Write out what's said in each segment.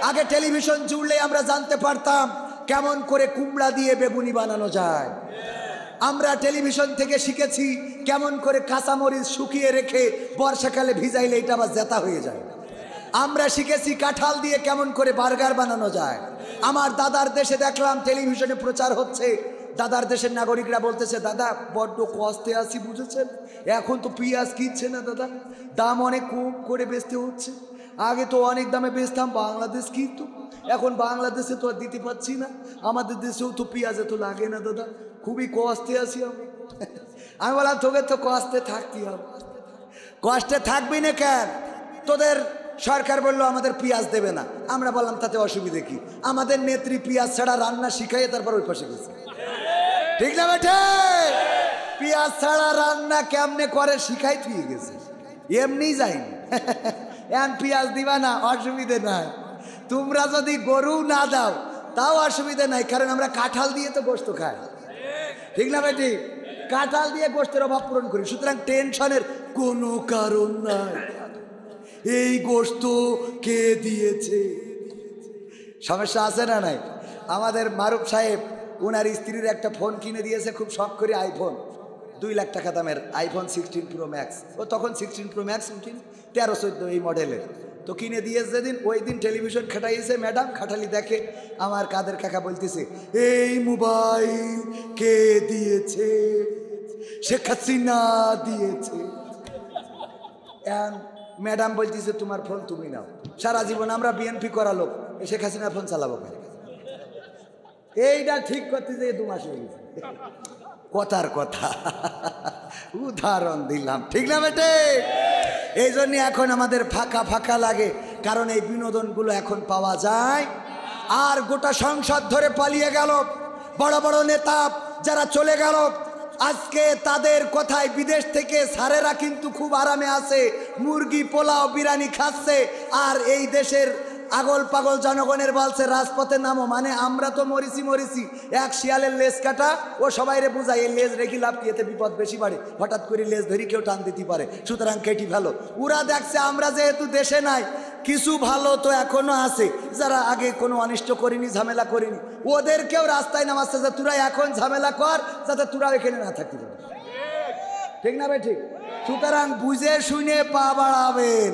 আগে টেলিভিশন জুড়লে আমরা জানতে পারতাম কেমন করে কুমড়া দিয়ে বেগুনি বানানো যায়। আমরা টেলিভিশন থেকে শিখেছি কেমন করে কাঁচামরিচ শুকিয়ে রেখে বর্ষাকালে ভিজাইলে এটা আবার জেতা হয়ে যায়। আমরা শিখেছি কাঁঠাল দিয়ে কেমন করে বার্গার বানানো যায়। আমার দাদার দেশে দেখলাম টেলিভিশনে প্রচার হচ্ছে, দাদার দেশের নাগরিকরা বলতেছে, দাদা বড্ড কষ্টে আছি বুঝেছেন, এখন তো পেঁয়াজ কিনছে না দাদা, দাম অনেক কম করে বেচতে হচ্ছে। আগে তো অনেক দামে বেচতাম, বাংলাদেশ কিন্তু এখন বাংলাদেশে তো আর দিতে পারছি না, আমাদের দেশেও তো পেঁয়াজ তো লাগে না দাদা, খুবই কষ্টে আছি আমি। আমি বললাম তোকে তো কষ্টে থাকতে হবে। কষ্টে থাকবি না কেন? তোদের সরকার বললো আমাদের পেঁয়াজ দেবে না। আমরা বললাম তাতে অসুবিধে কি, আমাদের নেত্রী পেঁয়াজ ছাড়া রান্না শিখাইয়ে তারপর ওই পাশে গেছে। ঠিক না বেঠে? পেঁয়াজ ছাড়া রান্না কেমনে করে শিখাই থুয়ে গেছে, এমনি যায়নি। এখন পেঁয়াজ দিবা না, অসুবিধে নাই। তোমরা যদি গরু না দাও তাও অসুবিধা নাই, কারণ আমরা কাঁঠাল দিয়ে তো গোস্ত খাই। ঠিক না বেটি? কাঁঠাল দিয়ে গোস্তের অভাব পূরণ করি, সুতরাং টেনশনের কোনো কারণ নাই। এই গোস্ত কে দিয়েছে? সমস্যা আছে না নাই? আমাদের মারুফ সাহেব ওনার স্ত্রীর একটা ফোন কিনে দিয়েছে, খুব শখ করে আইফোন, 2 লাখ টাকা দামের আইফোন 16 প্রো ম্যাক্স। ও তখন 16 প্রো ম্যাক্স 13-14 এই মডেলের তো কিনে দিয়েছে। যেদিন ওই দিন টেলিভিশন খাটাইছে ম্যাডাম, খাটালি দেখে আমার কাদের কাকা বলতেছে, এই মোবাইল কে দিয়েছে? শেখ হাসিনা দিয়েছে। ম্যাডাম বলতেছে তোমার ফোন তুমি নাও। সারা জীবন আমরা বিএনপি করা লোক, শেখ হাসিনার ফোন চালাবো কেন? এইটা ঠিক করতে যে 2 মাস হয়ে গেছে। কথার কথা উদাহরণ দিলাম, ঠিক না বেটে? এই জন্য এখন আমাদের ফাঁকা ফাঁকা লাগে, কারণ এই বিনোদনগুলো এখন পাওয়া যায়। আর গোটা সংসদ ধরে পালিয়ে গেল, বড় বড় নেতা যারা চলে গেল, আজকে তাদের কথায় বিদেশ থেকে স্যারেরা কিন্তু খুব আরামে আছে, মুরগি পোলাও বিরিয়ানি খাচ্ছে। আর এই দেশের আগল পাগল জনগণের বলছে রাজপথে নামো, মানে আমরা তো মরিছি। এক শিয়ালের লেজ কাটা, ও সবাইরে বুঝায় এই লেজ রেখে লাভ কি, এতে বিপদ বেশি বাড়ে, হঠাৎ করে লেজ ধরি কেউ টান দিতে পারে, সুতরাং কেটি ভালো। ওরা দেখছে আমরা যেহেতু দেশে নাই, কিছু ভালো তো এখনো আছে যারা আগে কোনো অনিষ্ট করিনি, ঝামেলা করিনি, ওদেরকেও রাস্তায় নামাচ্ছে যে তোরা এখন ঝামেলা কর, যাতে তোরা এখানে না থাকতে পারে। ঠিক না ভাই? ঠিক। সুতরাং বুঝে শুনে পা বাড়াবেন।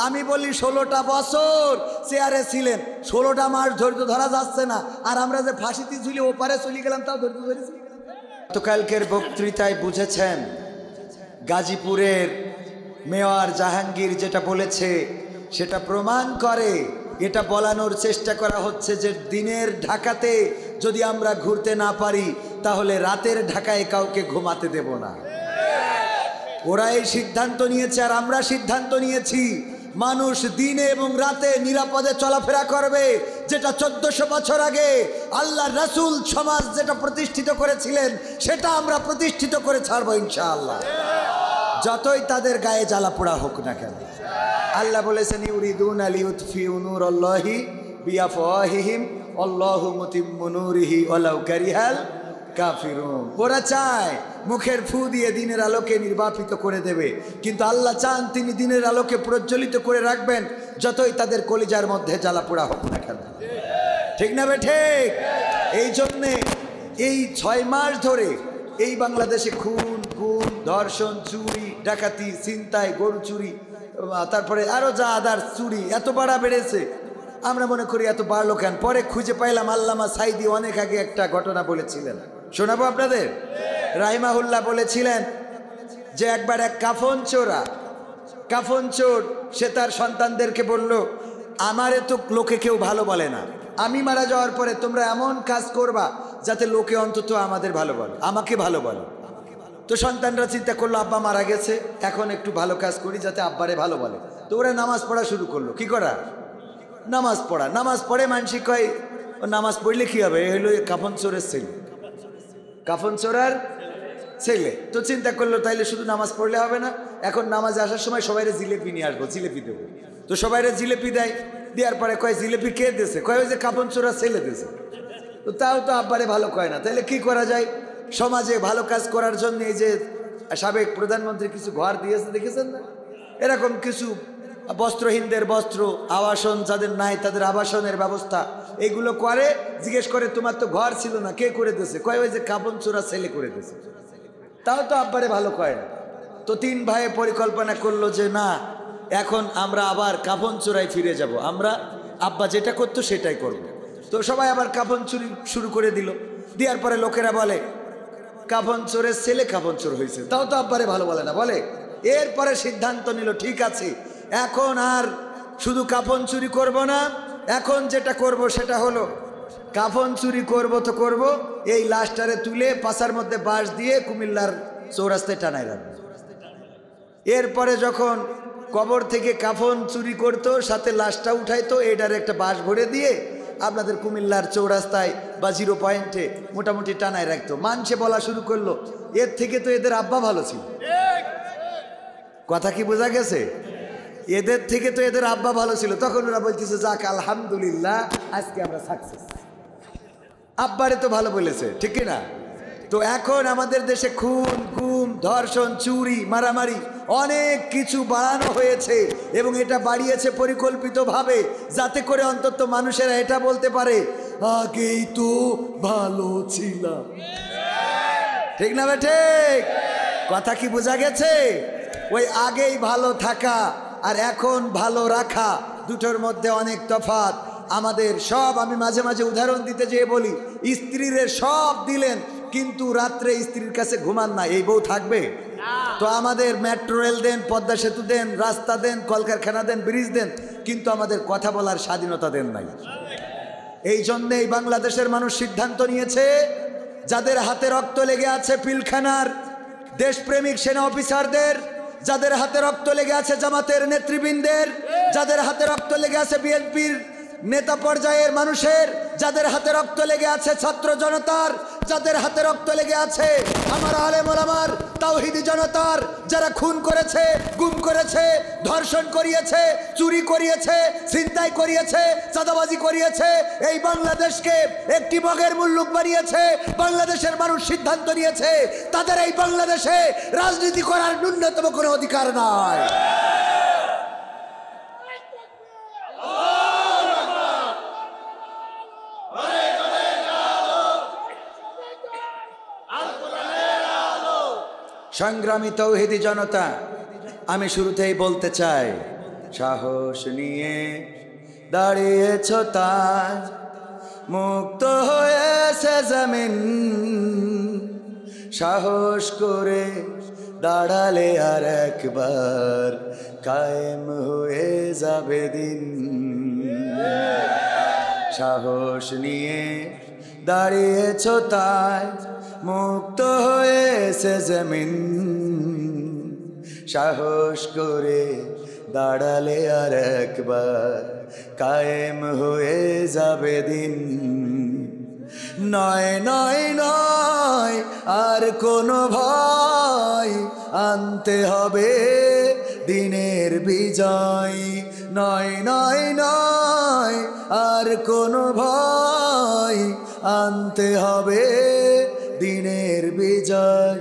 আমি বলি 16টা বছর চেয়ারে ছিলেন, 16টা মাস ধৈর্য ধরা যাচ্ছে না, আর আমরা যে ফাঁসিতে ঝুলি ওপারে চলে গেলাম তাও ধৈর্য ধরেছি। গতকালকের বক্তৃতায় বুঝেছেন গাজীপুরের মেয়র জাহাঙ্গীর যেটা বলেছে সেটা প্রমাণ করে, এটা বলানোর চেষ্টা করা হচ্ছে যে দিনের ঢাকাতে যদি আমরা ঘুরতে না পারি তাহলে রাতের ঢাকায় কাউকে ঘুমাতে দেব না। ওরা এই সিদ্ধান্ত নিয়েছে, আর আমরা সিদ্ধান্ত নিয়েছি মানুষ দিনে এবং রাতে নিরাপদে চলাফেরা করবে, যেটা 1400 বছর আগে আল্লাহ রাসূল সমাজ যেটা প্রতিষ্ঠিত করেছিলেন সেটা আমরা প্রতিষ্ঠিত করে ছাড়বো ইনশাআল্লাহ, যতই তাদের গায়ে জ্বালা পোড়া হোক না কেন। আল্লাহ বলেছেন ইউরিদুনা লিউতফিউ নূরাল্লাহি বিআফওয়াহিহিম আল্লাহু মুতিম্মু নূরিহি ওয়ালাউ কারিহাল কাফিরুন। ওরা চায় মুখের ফু দিয়ে দিনের আলোকে নির্বাপিত করে দেবে, কিন্তু আল্লাহ চান তিনি দিনের আলোকে প্রজ্বলিত করে রাখবেন, যতই তাদের কলিজার মধ্যে জ্বালা পোড়া হোক না কেন। ঠিক না বেঠে? এই জন্যে এই 6 মাস ধরে এই বাংলাদেশে খুন, ধর্ষণ, চুরি, ডাকাতি, ছিনতাই, গরু চুরি, তারপরে আরো যা আদার চুরি এত বাড়া বেড়েছে। আমরা মনে করি এত বাড়লো কেন? পরে খুঁজে পাইলাম আল্লামা সাইদি অনেক আগে একটা ঘটনা বলেছিলেন, শোনাবো আপনাদের। রাহিমাহুল্লাহ বলেছিলেন যে একবার এক কাফন চোর সে তার সন্তানদেরকে বলল, আমারে তো লোকে কেউ ভালো বলে না, আমি মারা যাওয়ার পরে তোমরা এমন কাজ করবা যাতে লোকে অন্তত আমাদের ভালো বলে, আমাকে ভালো বলে। তো সন্তানরা চিন্তা করলো আব্বা মারা গেছে, এখন একটু ভালো কাজ করি যাতে আব্বারে ভালো বলে। তো ওরা নামাজ পড়া শুরু করলো। কি করা? নামাজ পড়ে মানসিক কয় নামাজ পড়লে কি হবে, এই হলো কাফন চোরের ছেলে। তো চিন্তা করলো তাইলে শুধু নামাজ পড়লে হবে না, এখন নামাজে আসার সময় সবাইরে জিলেপি নিয়ে আসবো, জিলেপি দেবো। তো সবাইরে জিলেপি দেওয়ার পরে কয় জিলেপি কে দিয়েছে? কয় ওই যে কাফন চোরা ছেলে দিয়েছে। তো তাও তো আব্বারে ভালো কয় না, তাইলে কি করা যায়? সমাজে ভালো কাজ করার জন্য এই যে সাবেক প্রধানমন্ত্রী কিছু ঘর দিয়েছে, দেখেছেন না? এরকম কিছু বস্ত্রহীনদের বস্ত্র, আবাসন যাদের নাই তাদের আবাসনের ব্যবস্থা এগুলো করে। জিজ্ঞেস করে তোমার তো ঘর ছিল না, কে করে দিয়েছে? কয় ওই যে কাপন চোরা ছেলে করে দিয়েছে। তাও তো আব্বারে ভালো কয় না। তো তিন ভাইয়ে পরিকল্পনা করলো যে না, এখন আমরা আবার কাফন চোরাই ফিরে যাব, আমরা আব্বা যেটা করতো সেটাই করব। তো সবাই আবার কাফন চুরি শুরু করে দিল। দেওয়ার পরে লোকেরা বলে কাফন চোরের ছেলে কাফন চোর হয়েছে, তাও তো আব্বারে ভালো বলে না। বলে এরপরে সিদ্ধান্ত নিল ঠিক আছে, এখন আর শুধু কাফন চুরি করব না, এখন যেটা করব সেটা হলো কাফন চুরি করব তো করব, এই লাশটারে তুলে পাশার মধ্যে বাঁশ দিয়ে কুমিল্লার চৌরাস্তায় টানায় রাখবো। এরপরে যখন কবর থেকে কাফন চুরি করতো সাথে লাশটা উঠাইতো, এটার একটা বাঁশ ভরে দিয়ে আপনাদের কুমিল্লার চৌরাস্তায় বা 0 পয়েন্টে মোটামুটি টানায় রাখতো। মানুষে বলা শুরু করলো এর থেকে তো এদের আব্বা ভালো ছিল। কথা কি বোঝা গেছে? এদের থেকে তো এদের আব্বা ভালো ছিল। তখন ওরা বলতেছে যাক আলহামদুলিল্লাহ, আজকে আমরা সাকসেস। আব্বারে তো ভালো বলেছে, ঠিক না? তো এখন আমাদের দেশে খুন, গুম, ধর্ষণ, চুরি, মারামারি অনেক কিছু বাড়ানো হয়েছে এবং এটা বাড়িয়েছে পরিকল্পিতভাবে, যাতে করে অন্তত মানুষেরা এটা বলতে পারে আগেই তো ভালো ছিলাম। ঠিক না বেঠে? কথা কি বোঝা গেছে? ওই আগেই ভালো থাকা আর এখন ভালো রাখা দুটোর মধ্যে অনেক তফাৎ। আমাদের সব, আমি মাঝে মাঝে উদাহরণ দিতে যেয়ে বলি, স্ত্রীরে সব দিলেন কিন্তু রাত্রে স্ত্রীর কাছে ঘুমান না, এই বউ থাকবে? তো আমাদের মেট্রো রেল দেন, পদ্মা সেতু দেন, রাস্তা দেন, কলকারখানা দেন, ব্রিজ দেন, কিন্তু আমাদের কথা বলার স্বাধীনতা দেন নাই। এই জন্যেই বাংলাদেশের মানুষ সিদ্ধান্ত নিয়েছে, যাদের হাতে রক্ত লেগে আছে পিলখানার দেশপ্রেমিক সেনা অফিসারদের, যাদের হাতে রক্ত লেগে আছে জামাতের নেতৃবৃন্দের, যাদের হাতে রক্ত লেগে আছে বিএনপির নেতা পর্যায়ের মানুষের, যাদের হাতে রক্ত লেগে আছে ছাত্র জনতার, যাদের হাতে রক্ত লেগে আছে আমার আলেম ওলামার তাওহীদি জনতার, যারা খুন করেছে, গুম করেছে, ধর্ষণ করিয়েছে, চুরি করিয়েছে, ছিনতাই করিয়েছে, চাঁদাবাজি করিয়েছে, এই বাংলাদেশকে একটি মগের মুল্লুক বানিয়েছে, বাংলাদেশের মানুষ সিদ্ধান্ত নিয়েছে তাদের এই বাংলাদেশে রাজনীতি করার ন্যূনতম কোনো অধিকার নাই। সংগ্রামী তৌহিদি জনতা, আমি শুরুতেই বলতে চাই, সাহস নিয়ে দাঁড়িয়েছ তাজ, মুক্ত হয়েছে জমিন, সাহস করে দাঁড়ালে আর একবার কায়েম হয়ে যাবে দিন। সাহস নিয়ে দাঁড়িয়েছ তাজ, মুক্ত হয়েছে জমিন, সাহস করে দাঁড়ালে আর একবার কায়েম হয়ে যাবে দিন। নয় নয় নয় আর কোনো ভয়, আনতে হবে দিনের বিজয়। নয় নয় নয় আর কোনো ভয়, আনতে হবে দিনের বিজয়,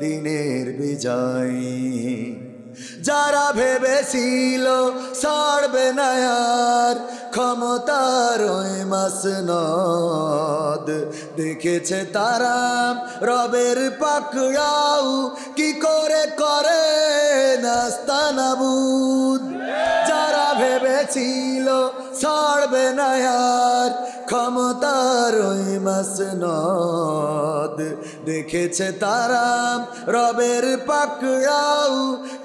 দিনের বিজয়। যারা ভেবেছিল ছাড়বে না আর ক্ষমতার ওই মাসনদ, দেখেছে তারা রবের পাকড়াও কি করে করে নাস্তানাবুদ। যারা ভেবেছিল ছাড়বে না আর ক্ষমতার ওই মাসনদ, দেখেছে তারা রবের পাকড়াও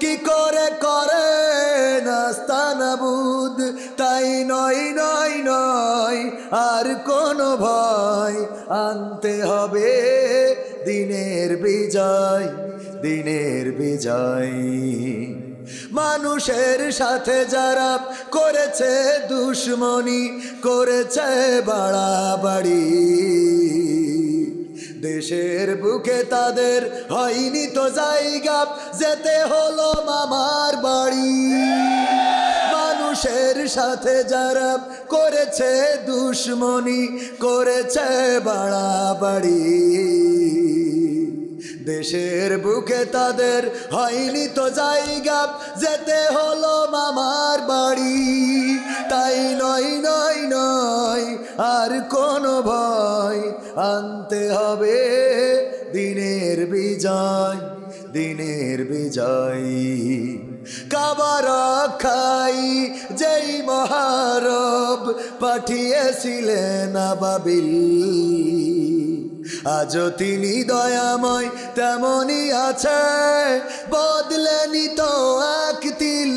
কি করে করে নাস্তানাবুদ। তাই নয় নয় নয় আর কোনো ভয়, আনতে হবে দিনের বিজয়, দিনের বিজয়। মানুষের সাথে যারা করেছে দুশ্মনী, করেছে বাড়াবাড়ি, দেশের বুকে তাদের হয়নি তো জায়গা, যেতে হলো মামার বাড়ি। মানুষের সাথে যারা করেছে দুশ্মনী, করেছে বাড়াবাড়ি, দেশের বুকে তাদের হয়নি তো জায়গা, যেতে হলো মামার বাড়ি। তাই নয় নয় নয় আর কোনো ভয়, আনতে হবে দিনের বিজয়, দিনের বিজয়। কাবা রক্ষাই যেই মহারব পাঠিয়েছিলেন আবাবিল, আজও তিনি দয়াময় তেমনই আছে, বদলেনি তো এক তিল।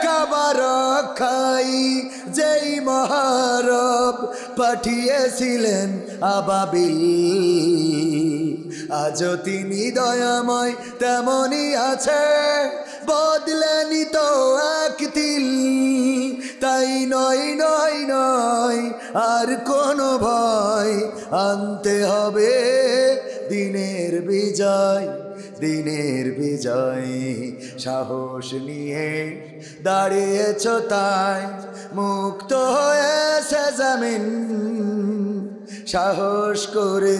কাবা রক্ষাই যেই মহারব পাঠিয়েছিলেন আবাবিল, আজও তিনি দয়াময় তেমনই আছে, বদলেনি তো এক তিল। তাই নয় নয় নয় আর কোনো ভয়, আনতে হবে দিনের বিজয়, দিনের বিজয়। সাহস নিয়ে দাঁড়িয়েছ তাই মুক্ত হয়েছে জমিন, সাহস করে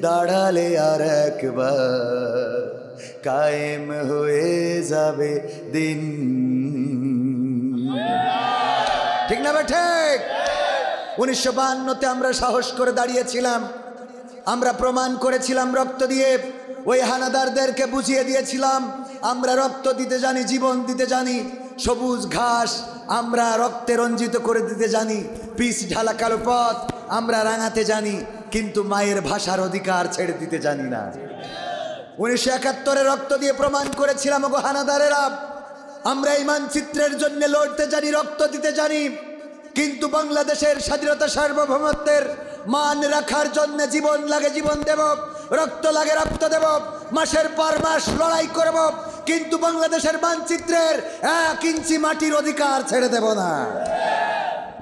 দাঁড়ালে আর একবার কায়েম হয়ে যাবে দিন। ঠিক না ঠিক? 1952-তে আমরা সাহস করে দাঁড়িয়েছিলাম, আমরা প্রমাণ করেছিলাম রক্ত দিয়ে, ওই হানাদারদেরকে বুঝিয়ে দিয়েছিলাম আমরা রক্ত দিতে জানি, জীবন দিতে জানি। সবুজ ঘাস আমরা রক্তে রঞ্জিত করে দিতে জানি, পিচ ঢালা কালো পথ আমরা রাঙাতে জানি, কিন্তু মায়ের ভাষার অধিকার ছেড়ে দিতে জানি না। 1971-এ রক্ত দিয়ে প্রমাণ করেছিলাম ওগো হানাদারেরা, আমরা এই মানচিত্রের জন্য লড়তে জানি, রক্ত দিতে জানি, কিন্তু বাংলাদেশের স্বাধীনতা সার্বভৌমত্বের মান রাখার জন্য জীবন লাগে জীবন দেব, রক্ত লাগে রক্ত দেব, মাসের পর মাস লড়াই করব, কিন্তু বাংলাদেশের মানচিত্রের 1 ইঞ্চি মাটির অধিকার ছেড়ে দেব না।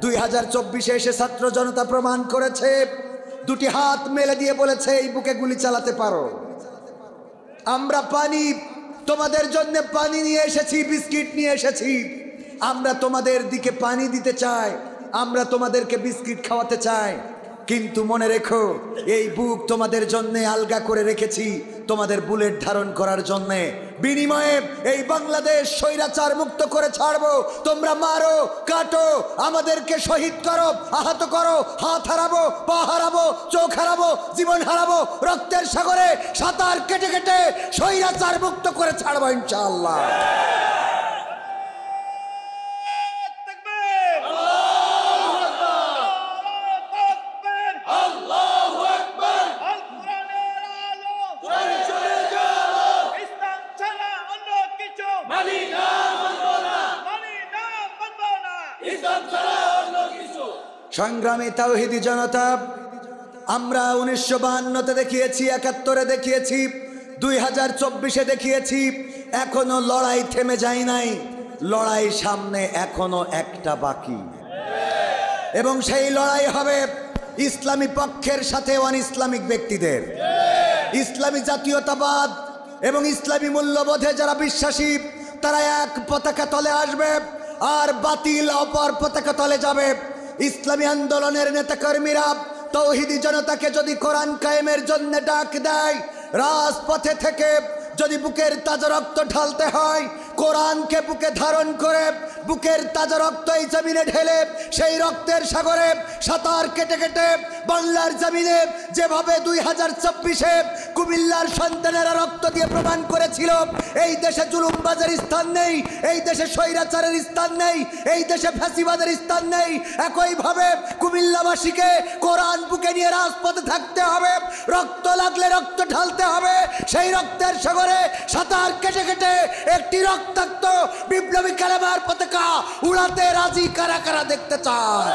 2024-এ এসে ছাত্র জনতা প্রমাণ করেছে, দুটি হাত মেলে দিয়ে বলেছে এই বুকে গুলি চালাতে পারো। আমরা পানি তোমাদের জন্য পানি নিয়ে এসেছি, বিস্কিট নিয়ে এসেছি, আমরা তোমাদের দিকে পানি দিতে চাই, আমরা তোমাদেরকে বিস্কিট খাওয়াতে চাই, কিন্তু মনে রেখো এই বুক তোমাদের জন্য আলগা করে রেখেছি তোমাদের বুলেট ধারণ করার জন্য। বিনিময়ে এই বাংলাদেশ স্বৈরাচার মুক্ত করে ছাড়বো। তোমরা মারো, কাটো, আমাদেরকে শহীদ করো, আহত করো, হাত হারাবো, পা হারাবো, চোখ হারাবো, জীবন হারাবো, রক্তের সাগরে সাঁতার কেটে কেটে স্বৈরাচার মুক্ত করে ছাড়বো ইনশাআল্লাহ। সংগ্রামী তাওহীদি জনতা, আমরা 1952-তে দেখিয়েছি, 71-এ দেখিয়েছি, 2024-এ দেখিয়েছি, এখনো লড়াই থেমে যায় নাই। লড়াই সামনে এখনো একটা বাকি, এবং সেই লড়াই হবে ইসলামী পক্ষের সাথে অন ইসলামিক ব্যক্তিদের। ইসলামী জাতীয়তাবাদ এবং ইসলামী মূল্যবোধে যারা বিশ্বাসী তারা এক পতাকা তলে আসবে, আর বাতিল অপর পতাকা তলে যাবে। ইসলামী আন্দোলনের নেতাকর্মীরা তাওহীদি জনতাকে যদি কোরআন কায়েমের জন্য ডাক দেয়, রাজপথে থেকে যদি বুকের তাজা রক্ত ঢালতে হয়, কোরআনকে বুকে ধারণ করে বুকের তাজা রক্ত এই জমিনে ঢেলে সেই রক্তের সাগরে সাঁতার কেটে কেটে বাংলার জমিনে যেভাবে 2024-এ কুমিল্লার সন্তানেরা রক্ত দিয়ে প্রমাণ করেছিল এই দেশে জুলুমবাজের স্থান নেই, এই দেশে স্বৈরাচারের স্থান নেই, এই দেশে ফ্যাসিবাদের স্থান নেই, একইভাবে কুমিল্লাবাসীকে কোরআন বুকে নিয়ে রাজপথে থাকতে হবে। রক্ত লাগলে রক্ত ঢালতে হবে, সেই রক্তের সাগরে সাঁতার কেটে কেটে একটি রক্তাক্ত বিপ্লবী কালেমার পতাকা উড়াতে রাজি কারা কারা দেখতে চায়?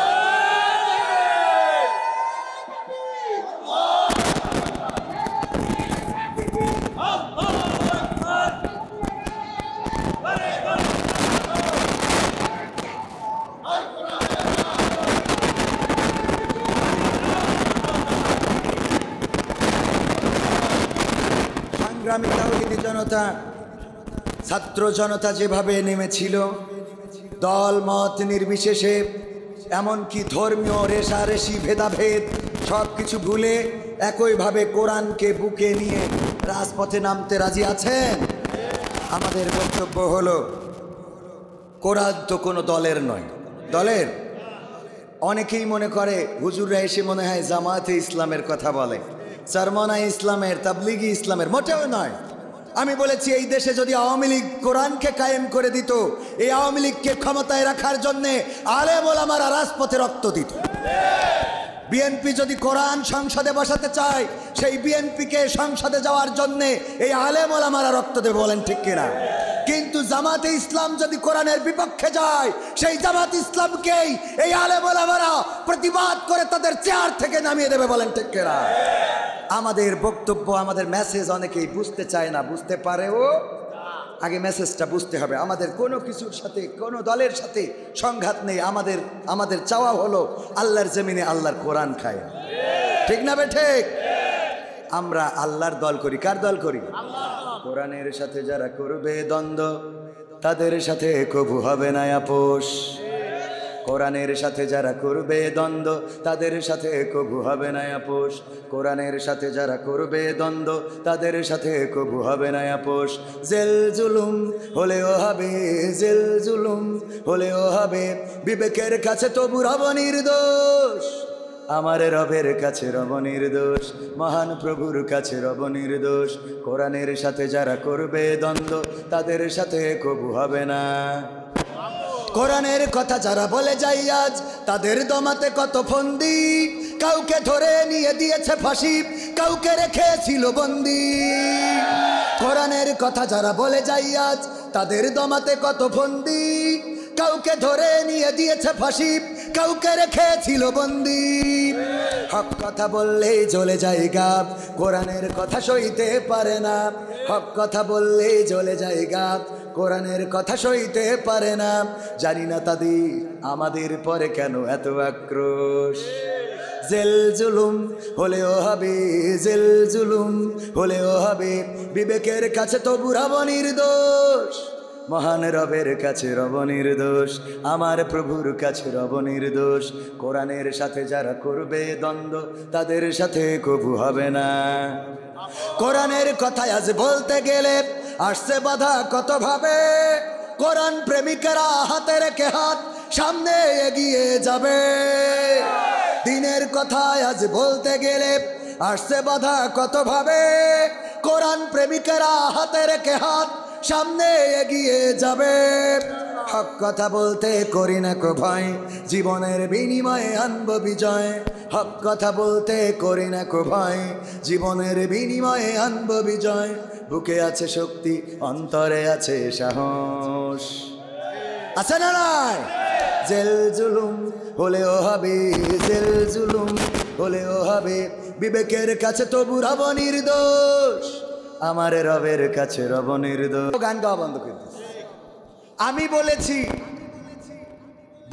সংগ্রামী তাওহীদি জনতা, ছাত্র জনতা যেভাবে নেমেছিল দল মত নির্বিশেষে, এমনকি ধর্মীয় রেষারেষি ভেদাভেদ সব কিছু ভুলে একইভাবে কোরআনকে বুকে নিয়ে রাজপথে নামতে রাজি আছেন? আমাদের বক্তব্য হলো, কোরআন তো কোনো দলের নয়। দলের অনেকেই মনে করে হুজুররা এসে মনে হয় জামাতে ইসলামের কথা বলে, চরমনাই ইসলামের, তাবলিগি ইসলামের। মোটেও নয়। আমি বলেছি এই দেশে যদি আওয়ামী লীগ কোরআনকে কায়েম করে দিত, এই আওয়ামী লীগকে ক্ষমতায় রাখার জন্যে আলেম ওলামারা রাজপথে রক্ত দিত। বিএনপি যদি কোরআন সংসদে বসাতে চায়, সেই বিএনপিকে সংসদে যাওয়ার জন্যে এই আলেম ওলামারা রক্ত দেবে। বলেন ঠিক কিনা? কিন্তু জামাতে ইসলাম যদি কোরআনের বিপক্ষে যায়, সেই জামাত ইসলামকেই এই আলেম ওলামারা প্রতিবাদ করে তাদের চেয়ার থেকে নামিয়ে দেবে। বলেন ঠিক কিনা? আমাদের বক্তব্য, আমাদের মেসেজ অনেকেই বুঝতে চায় না, বুঝতে পারেও। আগে মেসেজটা বুঝতে হবে। আমাদের কোনো কিছুর সাথে, কোনো দলের সাথে সংঘাত নেই। আমাদের চাওয়া হলো আল্লাহর জমিনে আল্লাহর কোরআন খায়। ঠিক না ঠিক? আমরা আল্লাহর দল করি। কার দল করি? কোরআনের সাথে যারা করবে দ্বন্দ্ব, তাদের সাথে কবু হবে না আপোষ। কোরআনের সাথে যারা করবে দ্বন্দ্ব, তাদের সাথে কবু হবে না আপোষ। কোরআনের সাথে যারা করবে দ্বন্দ্ব, তাদের সাথে কবু হবে না আপোষ। জেল জুলুম হলেও হবে, জেল জুলুম হলেও হবে, বিবেকের কাছে তবু রব নির্দোষ। আমার রবের কাছে রব নির্দোষ, মহান প্রভুর কাছে রব নির্দোষ। কোরআনের সাথে যারা করবে দ্বন্দ্ব, তাদের সাথে কবু হবে না। কোরআনের কথা যারা বলে যাই আজ, তাদের দমাতে কত ফন্দি। কাউকে ধরে নিয়ে দিয়েছে ফাঁসি, কাউকে রেখেছিল বন্দি। কোরআনের কথা যারা বলে যাই আজ, তাদের দমাতে কত ফন্দি। কাউকে ধরে নিয়ে দিয়েছে ফাঁসি, কাউকে রেখেছিল বন্দি। হক কথা বললেই জ্বলে যায় গাব, কোরআনের কথা সইতে পারে না। হক কথা বললেই জ্বলে যায় গাব, কোরআনের কথা সইতে পারে না। জানি না তাদের আমাদের পরে কেন এত আক্রোশ। জেল জুলুম হলেও হবে, জেল জুলুম হলেও হবে, বিবেকের কাছে তবু রব নির্দোষ। মহান রবের কাছে রব নির্দোষ, আমার প্রভুর কাছে রব নির্দোষ। কোরআনের সাথে যারা করবে দ্বন্দ্ব, তাদের সাথে কবু হবে না। কোরআনের কথা আজ বলতে গেলে আসছে বাধা কত ভাবে। কোরআন প্রেমিকেরা হাতে রেখে হাত সামনে এগিয়ে যাবে। দিনের কথা আজ বলতে গেলে আসছে বাধা কত ভাবে। কোরআন প্রেমিকেরা হাতে রেখে হাত সামনে এগিয়ে যাবে। হক কথা বলতে করি না কো ভয়, জীবনের বিনিময়ে আনব বিজয়। হক কথা বলতে করি না কো ভয়, জীবনের বিনিময়ে আনব বিজয়। বুকে আছে শক্তি, অন্তরে আছে সাহস। আছে না নাই? জেল জুলুম হলেও হবে, জেল জুলুম হলেও হবে, বিবেকের কাছে তবু রব নির্দোষ। আমার রবের কাছে রব নির্দোষ। গান গাওয়া বন্ধ করে দিয়েছে। আমি বলেছি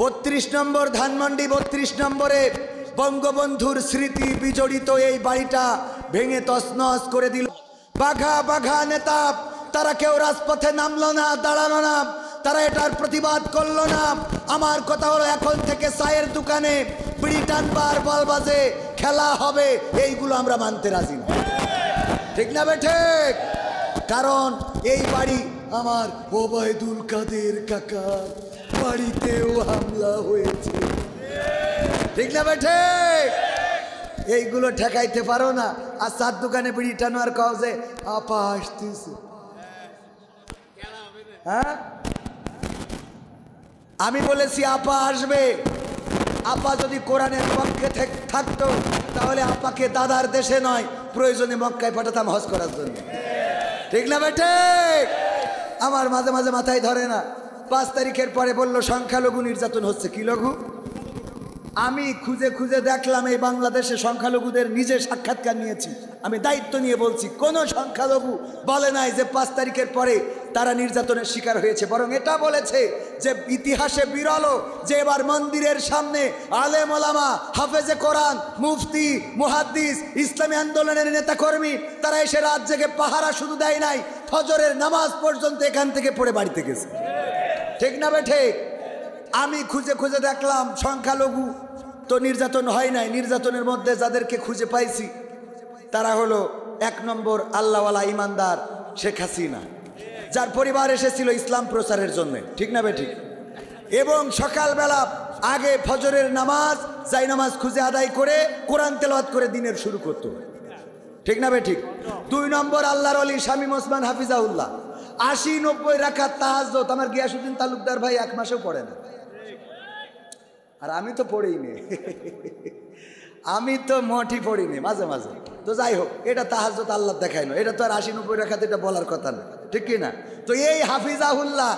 32 নম্বর ধানমন্ডি 32 নম্বরে বঙ্গবন্ধুর স্মৃতি বিজড়িত এই বাড়িটা ভেঙে তছনছ করে দিল। বাঘা বাঘা নেতা, তারা কেউ রাজপথে নামলো না, দাঁড়ালো না, তারা এটার প্রতিবাদ করলো না। আমার কথা হলো, এখন থেকে চায়ের দোকানে বিড়ি টানবার, বল বাজে, খেলা হবে, এইগুলো আমরা মানতে রাজি না। ঠিক না ঠিক? কারণ এই বাড়ি আমার ওবায়দুল কাদের কাকার বাড়িতেও হামলা হয়েছে। ঠিক না ঠিক? এইগুলো ঠেকাইতে পারো না। আর চার দোকানে বিড়ি টানো আর কাউ যে আপা আসতেছে। হ্যাঁ, আমি বলেছি আপা আসবে। আপা যদি কোরআনের পক্ষে থাকতো, তাহলে আপাকে দাদার দেশে নয়, প্রয়োজনে মক্কায় পাঠাতাম হজ করার জন্য। ঠিক না ঠিক? আমার মাঝে মাঝে মাথায় ধরে না। 5 তারিখের পরে বললো সংখ্যালঘু নির্যাতন হচ্ছে। কি লঘু? আমি খুঁজে খুঁজে দেখলাম এই বাংলাদেশে সংখ্যালঘুদের নিজে সাক্ষাৎকার নিয়েছি। আমি দায়িত্ব নিয়ে বলছি, কোনো সংখ্যালঘু বলে নাই যে 5 তারিখের পরে তারা নির্যাতনের শিকার হয়েছে। বরং এটা বলেছে যে ইতিহাসে বিরল যে এবার মন্দিরের সামনে আলেম ওলামা, হাফেজে কোরআন, মুফতি, মুহাদ্দিস, ইসলামী আন্দোলনের নেতাকর্মী তারা এসে রাত জেগে পাহারা শুধু দেয় নাই, ফজরের নামাজ পর্যন্ত এখান থেকে পড়ে বাড়িতে গেছে। ঠিক না ঠিক? আমি খুঁজে খুঁজে দেখলাম সংখ্যালঘু তো নির্যাতন হয় নাই। নির্যাতনের মধ্যে যাদেরকে খুঁজে পাইছি তারা হলো 1 নম্বর আল্লাহওয়ালা ইমানদার শেখ হাসিনা, যার পরিবার এসেছিল ইসলাম প্রচারের জন্য, ঠিক না বেঠিক? এবং সকালবেলা আগে ফজরের নামাজ যাই নামাজ খুঁজে আদায় করে কোরআন তেলাওয়াত করে দিনের শুরু করতো, ঠিক না বেঠিক? 2 নম্বর আল্লাহর ওলি শামীম ওসমান হাফিজাউল্লাহ 80-90 রাকাত তাহাজ্জুদ। আমার গিয়াসউদ্দিন তালুকদার ভাই 1 মাসেও পড়ে না, আর আমি তো পড়িনি, আমি তো মোটই পড়িনি, মাঝে মাঝে। তো যাই হোক, এটা তাহাজ্জুদ আল্লাহ দেখায় না, এটা তো আর 80-90 রাকাত এটা বলার কথা না, ঠিক কি না? তো এই হাফিজাহুল্লাহ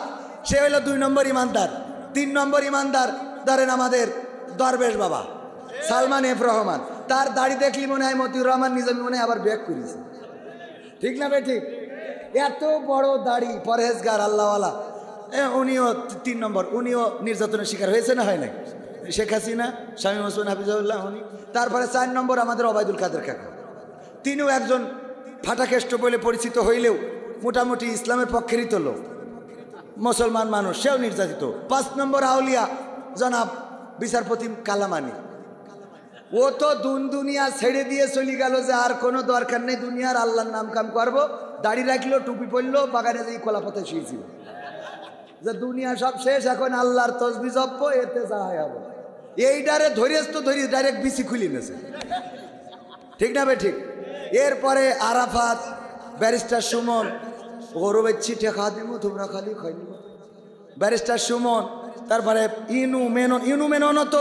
সে হলো 2 নম্বর ইমানদার। 3 নম্বর ইমানদার ধরেন আমাদের দরবেশ বাবা সালমান এফ রহমান, তার দাড়ি দেখলি মনে হয় মতিউর রহমান নিজামী মনে হয় আবার ব্যাক করেছে, ঠিক না বেঠিক? এত বড় দাড়ি, পরহেজগার, আল্লাহওয়ালা, উনিও 3 নম্বর, উনিও নির্যাতনের শিকার হয়েছে না, হয় নাই? শেখ হাসিনা, শামীম ওসমান হাফিজাউল্লাহ উনি। তারপরে 4 নম্বর আমাদের ওবায়দুল কাদের কাকা, তিনিও একজন ফাটাকেষ্ট বলে পরিচিত হইলেও মোটামুটি ইসলামের পক্ষেরই তো লোক, মুসলমান মানুষ, সেও নির্যাতিত। 5 নম্বর আউলিয়া জনাব বিচারপতি কালামানি, ও তো দুনিয়া ছেড়ে দিয়ে চলে গেল, যে আর কোনো দরকার নেই দুনিয়ার, আল্লাহর নাম কাম করবো, দাড়ি রাখলো, টুপি পরলো, বাগানে যেই কলা পাতা শুয়েছিল, যে দুনিয়া সব শেষ, এখন আল্লাহর তসবি জপ্প, এতে যাওয়া হবে। এইটারে ধরিস তো ধরিস, ডাইরেক্ট বিসি খুলি নেছে, ঠিক না বে ঠিক? এরপরে আরাফাত, ব্যারিস্টার সুমন, গৌরবের ছিটে খা দিব তোমরা খালি খাইনি, ব্যারিস্টার সুমন। তারপরে ইনু মেননও তো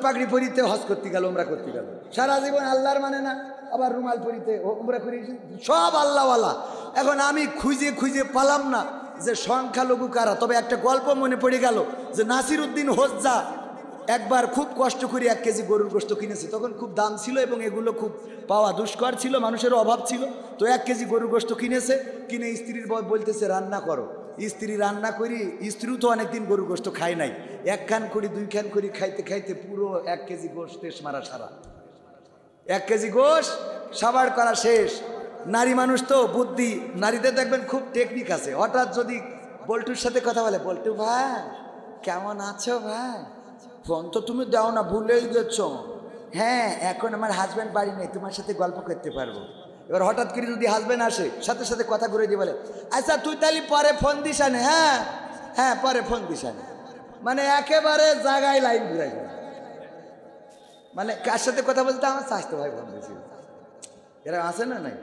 পাগড়ি পরিতে হজ করতে গেল, ওমরা করতে গেল, সারা জীবন আল্লাহর মানে না, আবার রুমাল পরিতে ওমরা করিয়েছি, সব আল্লাহওয়ালা। এখন আমি খুঁজে খুঁজে পালাম না যে সংখ্যালঘু কারা। তবে একটা গল্প মনে পড়ে গেল যে নাসিরউদ্দিন হোজ্জা একবার খুব কষ্ট করে 1 কেজি গরুর গোশত কিনেছে, তখন খুব দাম ছিল এবং এগুলো খুব পাওয়া দুষ্কর ছিল, মানুষের অভাব ছিল। তো 1 কেজি গরুর গোশত কিনেছে, কিনে স্ত্রীর বলতেছে রান্না করো। স্ত্রী রান্না করি, স্ত্রীও তো অনেকদিন গরুর গোশত খায় নাই, 1 খান করি 2 খান করি খাইতে খাইতে পুরো 1 কেজি গোশত শেষ মারা সারা, 1 কেজি গোশত সাবার করা শেষ। নারী মানুষ তো বুদ্ধি, নারীদের দেখবেন খুব টেকনিক আছে। হঠাৎ যদি বল্টুর সাথে কথা বলে, বল্টু ভাই কেমন আছো ভাই, ফোন তো তুমি দাও না, ভুলেই গেছো। হ্যাঁ এখন আমার হাজব্যান্ড বাড়ি নেই, তোমার সাথে গল্প করতে পারবো। এবার হঠাৎ করে যদি হাজব্যান্ড আসে, সাথে সাথে কথা ঘুরে দিয়ে বলে, আচ্ছা তুই তাহলে পরে ফোন দিস আনে। হ্যাঁ হ্যাঁ পরে ফোন দিস আনে, মানে একেবারে জায়গায় লাইন ঘুরে যায়। মানে কার সাথে কথা বলতে, আমার স্বাস্থ্য ভাই ফোন দিয়েছিল, এরা আসে না নাই?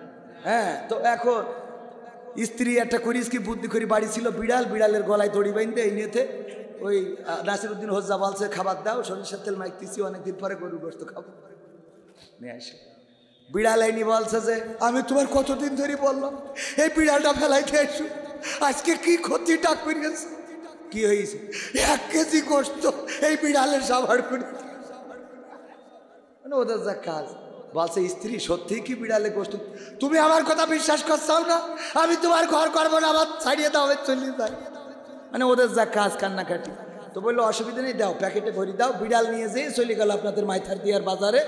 হ্যাঁ। তো এখন স্ত্রী একটা করিস কি বুদ্ধি করি, বাড়ি ছিল বিড়াল, বিড়ালের গলায় দড়ি বাইন্দে এই নিয়েতে ওই নাসিরউদ্দিন হোজ্জা বলছে খাবার দাও, সরিষার তেল মাইতেছি, অনেকদিন পরে গরুর গোশত খাবো, নিয়ে আসে। বিড়াল আইনি বলছে যে আমি তোমার কতদিন ধরে বললাম এই বিড়ালটা ফেলাইতে আসো, আজকে কি ক্ষতিটা করিয়েছে? কি হয়েছে? 1 কেজি গোশত এই বিড়ালের সাবার করে, মানে ওদের যা কাজ। বলছে স্ত্রী সত্যি কি বিড়ালে গোশত? তুমি আমার কথা বিশ্বাস করছাও না, আমি তোমার ঘর করবো না, আমার ছাড়িয়ে দাও, চলিয়ে যায়। মানে ওদের যা কাজ, কান্নাকাটি। তো বললো অসুবিধা নেই, দাও প্যাকেটে ভরি দাও। বিড়াল নিয়ে যেয়ে চলে গেল আপনাদের মাইথার দিয়ার বাজারে,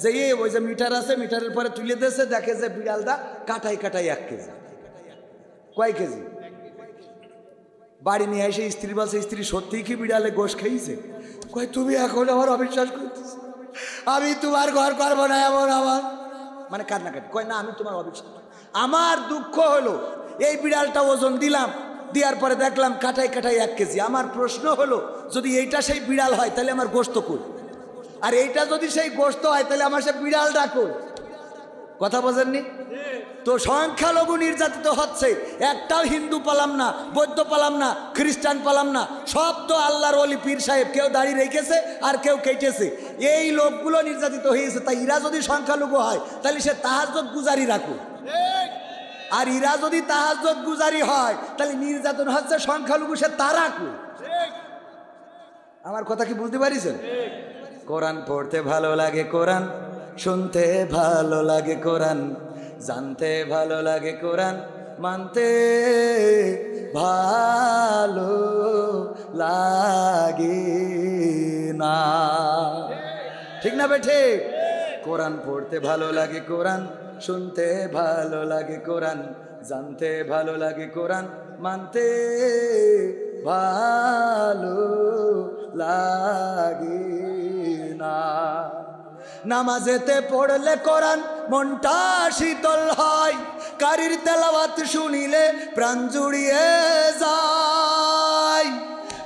যেয়ে ওই যে মিটার আছে, মিটারের পরে তুলে দিয়েছে, দেখে যে বিড়ালটা কাটাই কাটাই 1 কেজি। কয় কেজি? বাড়ি নিয়ে এসে স্ত্রী বলছে, স্ত্রী সত্যিই কি বিড়ালে গোশ খাইছে? কয় তুমি এখন আমার অবিশ্বাস করতেছ, আমি তোমার ঘর করবো না এমন আমার, মানে কান্নাকাটি। কয় না আমি তোমার অবিশ্বাস, আমার দুঃখ হলো এই বিড়ালটা ওজন দিলাম, দেওয়ার পরে দেখলাম কাটাই কাটাই 1 কেজি। আমার প্রশ্ন হলো যদি এইটা সেই বিড়াল হয় তাহলে আমার গোশত কই, আর এইটা যদি সেই গোশত হয় তাহলে আমার সে বিড়ালটা কই? কথা বোঝেননি তো? সংখ্যালঘু নির্যাতিত হচ্ছে, একটাও হিন্দু পালাম না, বৌদ্ধ পালাম না, খ্রিস্টান পালাম না, সব তো আল্লাহর ওলি পীর সাহেব, কেউ দাড়ি রেখেছে আর কেউ কেটেছে। এই লোকগুলো নির্যাতিত হয়েছে। তাই এরা যদি সংখ্যালঘু হয় তাহলে সে তাহাজ্জুদ গুজারি রাখুক, আর এরা যদি তাহাজ্জুদ গুজারি হয় তাহলে নির্যাতন হচ্ছে সংখ্যালঘু, সে তা রাখুক। আমার কথা কি বুঝতে পারিছেন? কোরআন পড়তে ভালো লাগে, কোরআন শুনতে ভালো লাগে, কোরআন জানতে ভালো লাগে, কোরআন মানতে ভালো লাগে না, ঠিক না বেঠে? কোরআন পড়তে ভালো লাগে, কোরআন শুনতে ভালো লাগে, কোরআন জানতে ভালো লাগে, কোরআন মানতে ভালো লাগে না। নামাজেতে পড়লে কোরআন মনটা শীতল হয়, কারির তেলাওয়াত শুনিলে প্রাণ জুড়িয়ে যায়।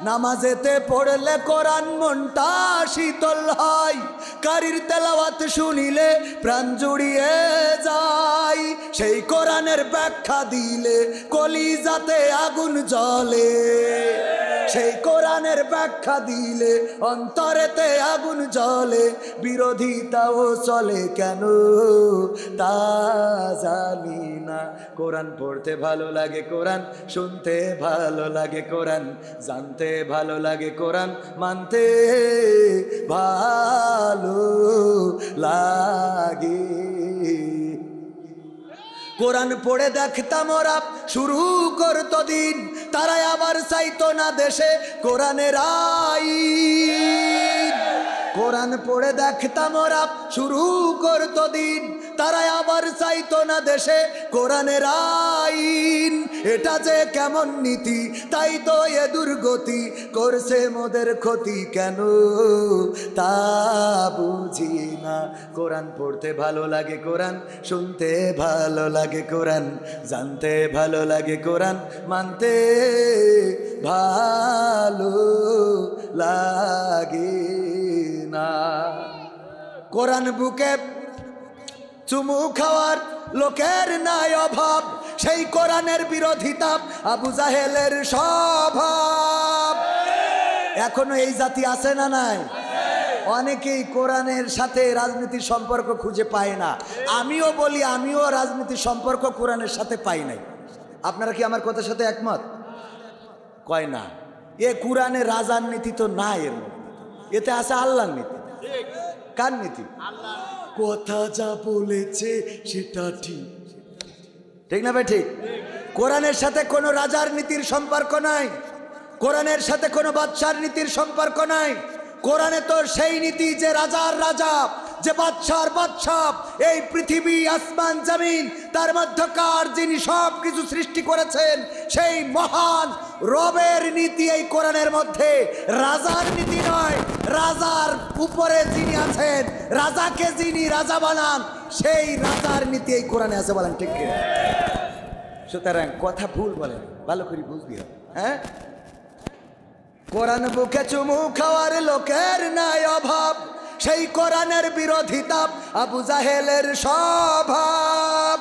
নামাজেতে পড়লে কোরআন মনটা শীতল হয়, কারির তেলাওয়াত শুনিলে প্রাণ জুড়িয়ে যায়। সেই কোরআনের ব্যাখ্যা দিলে কলিজাতে আগুন জ্বলে, সেই কোরআনের ব্যাখ্যা দিলে অন্তরেতে আগুন জ্বলে। বিরোধিতাও চলে কেন তা জানি না। কোরআন পড়তে ভালো লাগে, কোরআন শুনতে ভালো লাগে, কোরআন জানতে ভালো লাগে, কোরআন মানতে ভালো লাগে। কোরআন পড়ে দেখতাম ওরা শুরু করতো দিন, তারাই আবার চাইতো না দেশে কোরআনের আইন। কোরআন পড়ে দেখতাম ওরা শুরু করতো দিন, তারাই আবার চাইতো না দেশে কোরআনের আইন। এটা যে কেমন নীতি, তাই তো এ দুর্গতি, করছে মোদের ক্ষতি কেন তা বুঝি না। কোরআন পড়তে ভালো লাগে, কোরআন শুনতে ভালো লাগে, কোরআন জানতে ভালো লাগে, কোরআন মানতে ভালো লাগে না। কোরআন বুকে চুমু খাওয়ার লোকের নাই অভাব, সেই কোরআনের বিরোধিতা আবু জাহেলের স্বভাব। এখনো এই জাতি আছে না নাই? অনেকেই কোরআনের সাথে রাজনীতির সম্পর্ক খুঁজে পায় না। আমিও বলি, আমিও রাজনীতির সম্পর্ক কোরআনের সাথে পাই নাই। আপনারা কি আমার কথার সাথে একমত? কয় না। এ কোরআনের রাজার নীতি তো না, এর এতে আছে আল্লাহর নীতি। কার নীতি? কথা যা বলেছে সেটা ঠিক, ঠিক না ভাই? ঠিক। কোরআনের সাথে কোনো রাজার নীতির সম্পর্ক নাই, কোরআনের সাথে কোনো বাদশার নীতির সম্পর্ক নাই। কোরআনে তো সেই নীতি যে রাজার রাজা, যে বাদশার বাদশাহ, এই পৃথিবী আসমান জমিন তার মধ্যকার যিনি সব কিছু সৃষ্টি করেছেন, সেই মহান রবের নীতি এই কোরআনের মধ্যে। রাজার নীতি নয়, রাজার উপরে যিনি আছেন, রাজাকে যিনি রাজা বানান, সেই রাজার নীতি এই কোরআনে আছে। বলেন ঠিক কিনা? সুতরাং কথা ভুল বলেন, ভালো করে বুঝবি। হ্যাঁ, কোরআন বুকে চুমু খাওয়ার লোকের নাই অভাব, সেই কোরআনের বিরোধিতা আবু জাহেলের স্বভাব।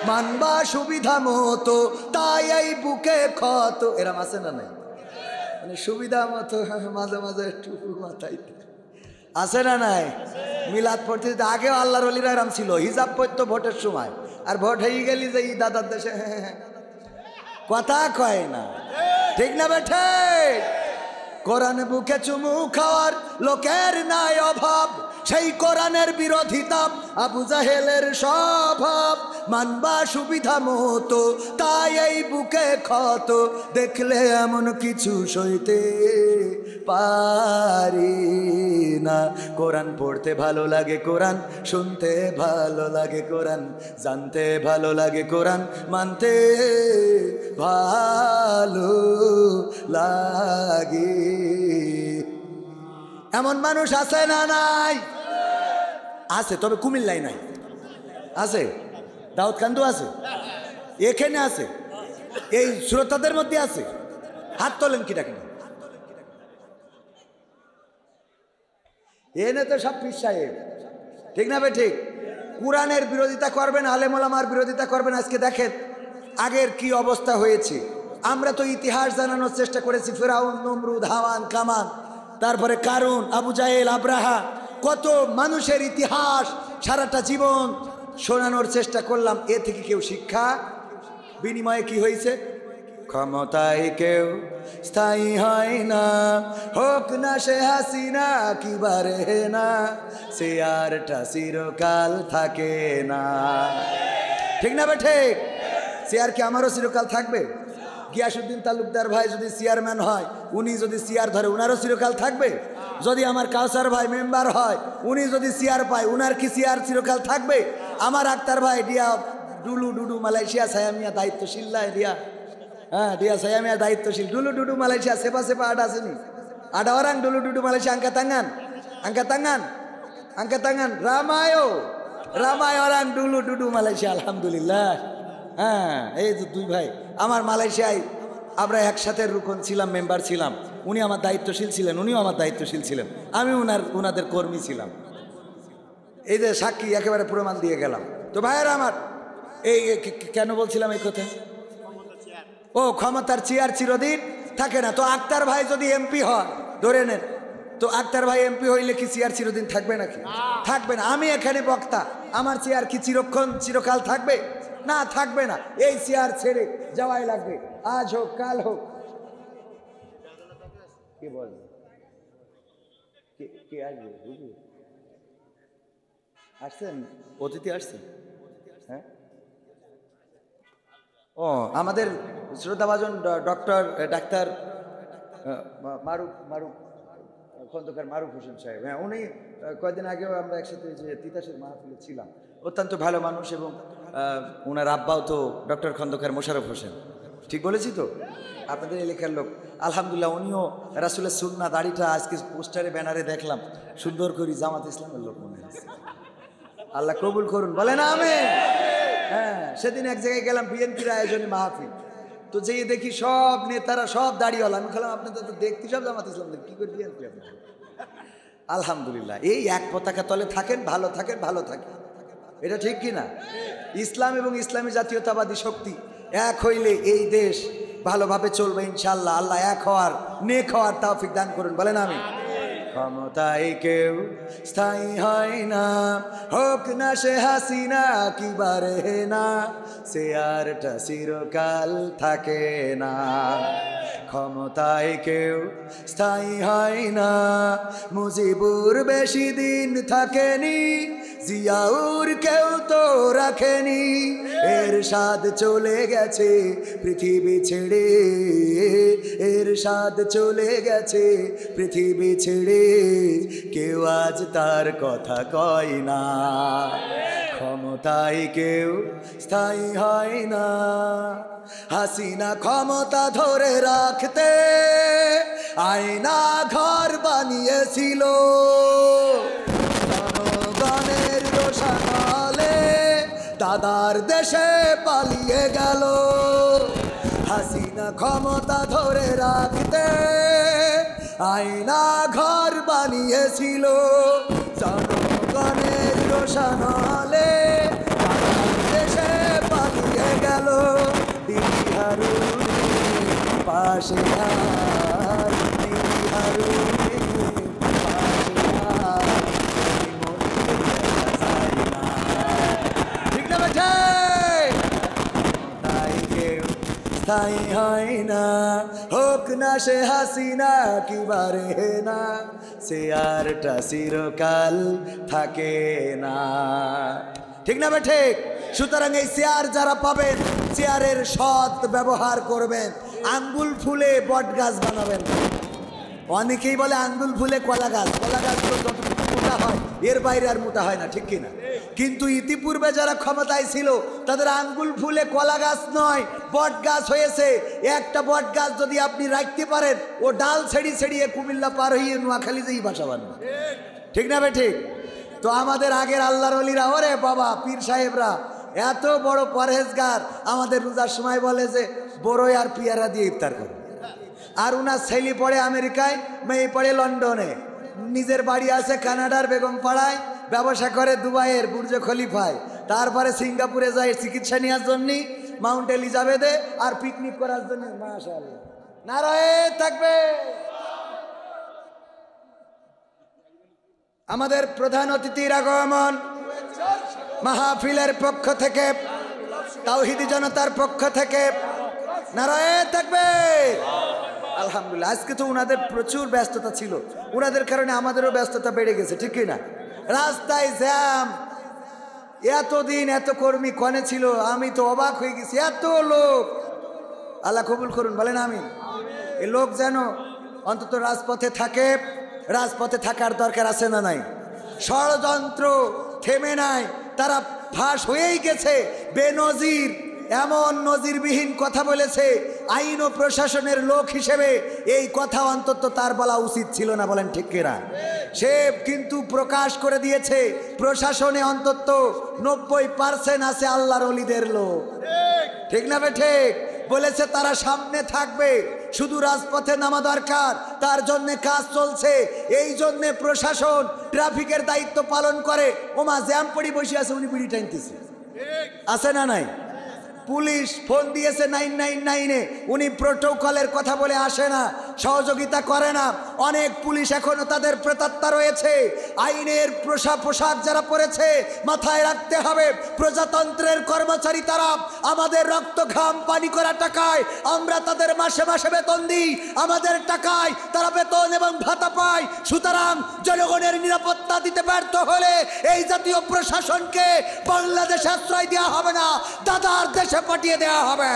মানবা সুবিধা মতো তাই এই বুকে ক্ষত। এরম আছে না নাই? মানে সুবিধা মতো মাঝে মাঝে একটু মাথায় আছে না নাই? মিলাদ পড়তে আগেও আল্লাহর ওলিরা এরম ছিল, হিজাব পড়তো ভোটের সময়, আর ভোট হয়ে গেলি যে এই দাদার দেশে কথা কয় না, ঠিক না বেঠে? কোরআন বুকে চুমু খাওয়ার লোকের নাই অভাব, সেই কোরআনের বিরোধিতা আবু জাহেলের স্বভাব। মানবা সুবিধা মতো তাই এই বুকে ক্ষত, দেখলে এমন কিছু সইতে পারি না। কোরআন পড়তে ভালো লাগে, কোরআন শুনতে ভালো লাগে, কোরআন জানতে ভালো লাগে, কোরআন মানতে ভালো লাগে। এমন মানুষ আছে না নাই? আছে, তবে কুমিল্লায় নাই। আছে, দাউদকান্দু আছে, এখানে আছে, এই শ্রোতাদের মধ্যে আছে। হাত তোলেন কিনা কিনা? এনে তো সব পীর সাহেব, ঠিক না ভাই? ঠিক। কোরআনের বিরোধিতা করবেন, আলেম ওলামার বিরোধিতা করবেন। আজকে দেখেন আগের কি অবস্থা হয়েছে। আমরা তো ইতিহাস জানানোর চেষ্টা করেছি, ফিরআউন, নমরুদ, হামান, কামান, তারপরে কারুন, আবু জাহেল, আব্রাহা, কত মানুষের ইতিহাস সারাটা জীবন শোনানোর চেষ্টা করলাম। এ থেকে কেউ শিক্ষা বিনিময়ে কি হয়েছে? ক্ষমতায় কেউ স্থায়ী হয় না, হোক না সে হাসিনা কি বারে না, সে আরটা চিরকাল থাকে না, ঠিক না বেঠে? চেয়ার কি আমারও চিরকাল থাকবে? গিয়াসউদ্দিন তালুকদার ভাই যদি চেয়ারম্যান হয়, উনি যদি চেয়ার ধরে, উনারও চিরকাল থাকবে? যদি আমার কাউসার ভাই মেম্বার হয়, উনি যদি চেয়ার পায়, উনার কি চেয়ার চিরকাল থাকবে? আমার আক্তার ভাই ডিয়া ডুলু ডুডু মালয়েশিয়া সায়ামিয়া দায়িত্বশীল দিয়া, হ্যাঁ ডিয়া সায়ামিয়া দায়িত্বশীল, ডুলু ডুডু মালয়েশিয়া সেপা সেপা আডা আসেনি, আডা orang ডুলু ডুডু Malaysia angkat tangan angkat tangan. Ramai orang dulu Malaysia, alhamdulillah. হ্যাঁ, এই তো দুই ভাই আমার মালয়েশিয়ায় আমরা একসাথে রুকন ছিলাম, মেম্বার ছিলাম। উনি আমার দায়িত্বশীল ছিলেন, উনিও আমার দায়িত্বশীল ছিলেন, আমি ওনাদের কর্মী ছিলাম। এই যে সাক্ষী একেবারে প্রমাণ দিয়ে গেলাম। তো ভাইয়েরা আমার, এই কেন বলছিলাম এই কথা? ও, ক্ষমতার চেয়ার চিরদিন থাকে না। তো আক্তার ভাই যদি এমপি হয়, ধরে নেন, তো আক্তার ভাই এমপি হইলে কি চেয়ার চিরদিন থাকবে নাকি? থাকবে না। আমি এখানে বক্তা, আমার চেয়ার কি চিরকাল থাকবে? না, থাকবে না। এই চেয়ার ছেড়ে যাওয়াই লাগবে, আজ হোক কাল হোক। কি বল, কে আসবে? আসছেন, অতিথি আসছেন? হ্যাঁ, ও আমাদের শ্রদ্ধাভাজন ডাক্তার মারুফ খন্দকার, মারুফ হোসেন সাহেব। হ্যাঁ, উনি কয়েকদিন আগেও আমরা একসাথে যে তিতাসের মাহফিলে ছিলাম। অত্যন্ত ভালো মানুষ, এবং ওনার আব্বাও তো ডক্টর খন্দকার মোশাররফ হোসেন। ঠিক বলেছি তো? আপনাদের এলাকার লোক। আলহামদুলিল্লাহ, উনিও রাসূলের সুন্নাহ দাড়িটা আজকে পোস্টারে ব্যানারে দেখলাম, সুন্দর করে জামাত ইসলামের লোক মনে হচ্ছে। আল্লাহ কবুল করুন, বলেন আমিন। হ্যাঁ, সেদিন এক জায়গায় গেলাম, বিএনপির আয়োজনে মাহফিল। তো যেয়ে দেখি সব নেতারা, সব দাড়িওয়ালা। আমি বললাম, আপনাদের তো দেখতে সব জামাত ইসলাম, কি করে বিএনপি আপনাদের? আলহামদুলিল্লাহ, এই এক পতাকা তলে থাকেন, ভালো থাকেন, ভালো থাকেন। এটা ঠিক কি না? ইসলাম এবং ইসলামী জাতীয়তাবাদী শক্তি এক হইলে এই দেশ ভালোভাবে চলবে ইনশাআল্লাহ। আল্লাহ এক হওয়ার, নেক হওয়ার তৌফিক দান করুন, বলেন আমিন। ক্ষমতায় কেউ স্থায়ী হয় না, হোক না সে হাসিনা কি বারে না, সে আরটা চিরকাল থাকে না। ক্ষমতায় কেউ স্থায়ী হয় না, মুজিবুর বেশি দিন থাকেনি, জিয়াউর কেউ তো রাখেনি। এরশাদ চলে গেছে পৃথিবী ছেড়ে, এরশাদ চলে গেছে পৃথিবী ছেড়ে, কেউ আজ তার কথা কয় না। ক্ষমতায় কেউ স্থায়ী হয় না। হাসিনা ক্ষমতা ধরে রাখতে আয়না ঘর বানিয়েছিল, জনগণের রোষানলে দাদার দেশে পালিয়ে গেল। হাসিনা ক্ষমতা ধরে রাখতে আয়না ঘর বানিয়েছিল, জনগণের রোষানলে দাদার দেশে পালিয়ে গেল। পাশে ঠিক না বেঠে? তাই কেউ স্থায়ী হয় না, হোক না সে হাসিনা কি বারে না, সে আরটা চিরকাল থাকে না। ঠিক না বেঠে? সুতরাং এই চেয়ার যারা পাবেন, চেয়ারের সৎ ব্যবহার করবেন। আঙ্গুল ফুলে বট গাছ বানাবেন। অনেকেই বলে আঙ্গুল ফুলে কলা গাছ, কলা গাছ তো যতটুকু মোটা হয় এর বাইরে আর মোটা হয় না, ঠিক কিনা? কিন্তু ইতিপূর্বে যারা ক্ষমতায় ছিল তাদের আঙ্গুল ফুলে কলা গাছ নয়, বট গাছ হয়েছে। একটা বট গাছ যদি আপনি রাখতে পারেন, ও ডাল ছেড়িয়ে কুমিল্লা পার হয়ে নোয়াখালী যেই বাসা বানবে। ঠিক না বে ঠিক? তো আমাদের আগের আল্লাহর ওলিরা, ওরে বাবা, পীর সাহেবরা এত বড় পরহেজগার, আমাদের রোজার সময় বলে যে বড়ই আর পিয়ারা দিয়ে ইফতার করে। আর উনার ছেলে পড়ে আমেরিকায়, মেয়ে পড়ে লন্ডনে, নিজের বাড়ি আছে কানাডার বেগম পাড়ায়, ব্যবসা করে দুবাইয়ের বুর্জ খলিফায়, তারপরে সিঙ্গাপুরে যায় চিকিৎসা নেওয়ার জন্য, মাউন্ট এলিজাবেথে, আর পিকনিক করার জন্য। মাশাআল্লাহ, নারায়ে তাকবীর। আমাদের প্রধান অতিথির আগমন মাহফিলের পক্ষ থেকে, তাওহীদি জনতার পক্ষ থেকে নারায়ে তাকবীর। আলহামদুলিল্লাহ, আজকে তো ওনাদের প্রচুর ব্যস্ততা ছিল, ওনাদের কারণে আমাদেরও ব্যস্ততা বেড়ে গেছে, ঠিক কিনা? রাস্তায় জ্যাম, এতদিন এত কর্মী কনে ছিল, আমি তো অবাক হয়ে গেছি, এত লোক। আল্লাহ কবুল করুন, বলেন আমিন। এই লোক যেন অন্তত রাজপথে থাকে। রাজপথে থাকার দরকার আছে না নাই? ষড়যন্ত্র থেমে নাই, তারা ফাঁস হয়েই গেছে। বেনজির এমন নজিরবিহীন কথা বলেছে, আইন ও প্রশাসনের লোক হিসেবে এই কথা অন্তত তার বলা উচিত ছিল না, বলেন ঠিক কিনা? সে কিন্তু প্রকাশ করে দিয়েছে প্রশাসনে অন্তত 90% আছে আল্লাহর ওলিদের লোক, ঠিক না ঠিক? বলেছে তারা সামনে থাকবে, শুধু রাজপথে নামা দরকার, তার জন্য কাজ চলছে। এই জন্য প্রশাসন ট্রাফিকের দায়িত্ব পালন করে। ওমা জ্যাম পড়ি বসে আছে, উনি বিড়ি টানতেছে, আছে না নাই? পুলিশ ফোন দিয়েছে 999-এ, উনি প্রোটোকলের কথা বলে আসে না, সহযোগিতা করে না। অনেক পুলিশ এখনো তাদের প্রেতাত্মা রয়েছে। আইনের পোশাক যারা পরেছে, মাথায় রাখতে হবে প্রজাতন্ত্রের কর্মচারী তারা। আমাদের রক্ত ঘাম পানি করা টাকায় আমরা তাদের মাসে মাসে বেতন দিই, আমাদের টাকায় তারা বেতন এবং ভাতা পায়। সুতরাং জনগণের নিরাপত্তা দিতে ব্যর্থ হলে এই জাতীয় প্রশাসনকে বাংলাদেশে আশ্রয় দেওয়া হবে না, দাদার দেশে পাঠিয়ে দেওয়া হবে।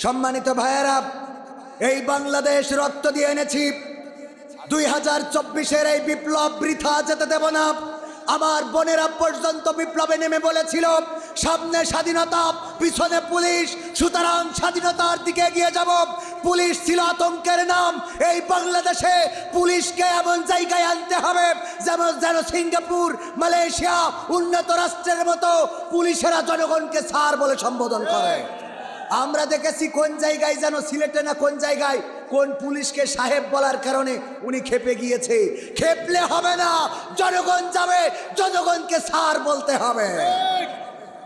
সম্মানিত ভাইয়েরা, এই বাংলাদেশ রক্ত দিয়ে এনেছি। 2024-এর এই বিপ্লব বৃথা যেতে দেব না। আমার বোনেরা পর্যন্ত বিপ্লবে নেমে বলেছিল সামনে স্বাধীনতা, পিছনে পুলিশ, সুতরাং স্বাধীনতার দিকে এগিয়ে যাব। পুলিশ ছিল আতঙ্কের নাম। এই বাংলাদেশে পুলিশকে এমন জায়গায় আনতে হবে যেন সিঙ্গাপুর, মালয়েশিয়া উন্নত রাষ্ট্রের মতো পুলিশেরা জনগণকে স্যার বলে সম্বোধন করে। আমরা দেখেছি কোন জায়গায় যেন সিলেটে না কোন জায়গায় কোন পুলিশকে সাহেব বলার কারণে উনি খেপে গিয়েছে। খেপলে হবে না, জনগণ যাবে, জনগণকে স্যার বলতে হবে।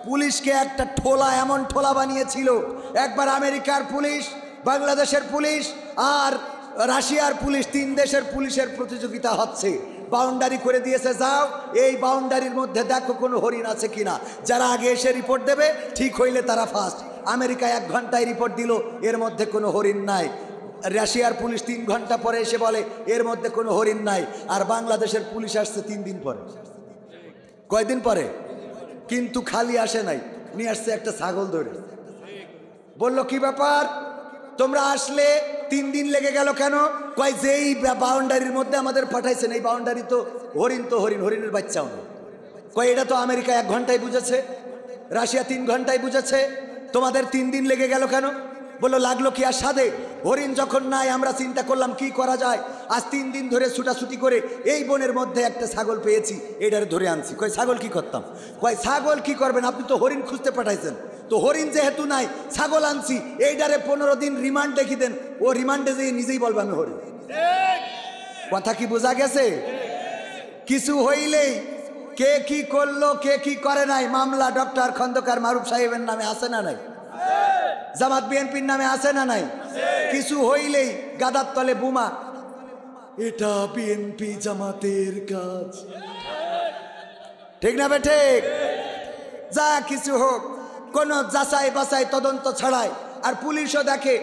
পুলিশকে একটা ঠোলা, এমন ঠোলা বানিয়েছিল। একবার আমেরিকার পুলিশ, বাংলাদেশের পুলিশ আর রাশিয়ার পুলিশ, 3 দেশের পুলিশের প্রতিযোগিতা হচ্ছে। বাউন্ডারি করে দিয়েছে, যাও এই বাউন্ডারির মধ্যে দেখো কোনো হরিণ আছে কিনা, যারা আগে এসে রিপোর্ট দেবে ঠিক হইলে তারা ফার্স্ট। আমেরিকা 1 ঘন্টায় রিপোর্ট দিল, এর মধ্যে কোনো হরিণ নাই। রাশিয়ার পুলিশ 3 ঘন্টা পরে এসে বলে এর মধ্যে কোনো হরিণ নাই। আর বাংলাদেশের পুলিশ আসছে 3 দিন পরে। কয়দিন পরে? কিন্তু খালি আসে নাই, নিয়ে আসছে একটা ছাগল ধরে। বলল কি ব্যাপার, তোমরা আসলে 3 দিন লেগে গেল কেন? কয় যেই বাউন্ডারির মধ্যে আমাদের পাঠাইছেন এই বাউন্ডারি তো হরিণ, তো হরিণের বাচ্চাও না। কয় এটা তো আমেরিকা 1 ঘন্টায় বুঝেছে, রাশিয়া 3 ঘন্টায় বুঝেছে, তোমাদের 3 দিন লেগে গেল কেন? বললো লাগলো কি আর সাধে, হরিণ যখন নাই আমরা চিন্তা করলাম কি করা যায়। আজ 3 দিন ধরে ছুটাছুটি করে এই বনের মধ্যে একটা ছাগল পেয়েছি, এটারে ধরে আনছি। কয় ছাগল কি করতাম? কয় ছাগল কি করবেন, আপনি তো হরিণ খুঁজতে পাঠাইছেন, তো হরিণ যেহেতু নাই ছাগল আনছি, এইটারে 15 দিন রিমান্ড দেখি দেন, ও রিমান্ডে যেয়ে নিজেই বলবে আমি হরিণ। কথা কি বোঝা গেছে? কিছু হইলেই কে কি করলো কে কি করে নাই মামলা ডক্টর খন্দকার মারুফ সাহেবের নামে আছে না নাই? জামাত বিএনপির নামে আছে না নাই? কিছু হইলেই গাদার তলে বোমা, এটা বিএনপি জামাতের কাজ, ঠিক না ঠিক? যা কিছু হোক, কোনো যাচাই বাছাই তদন্ত ছাড়াই। আর পুলিশও দেখে,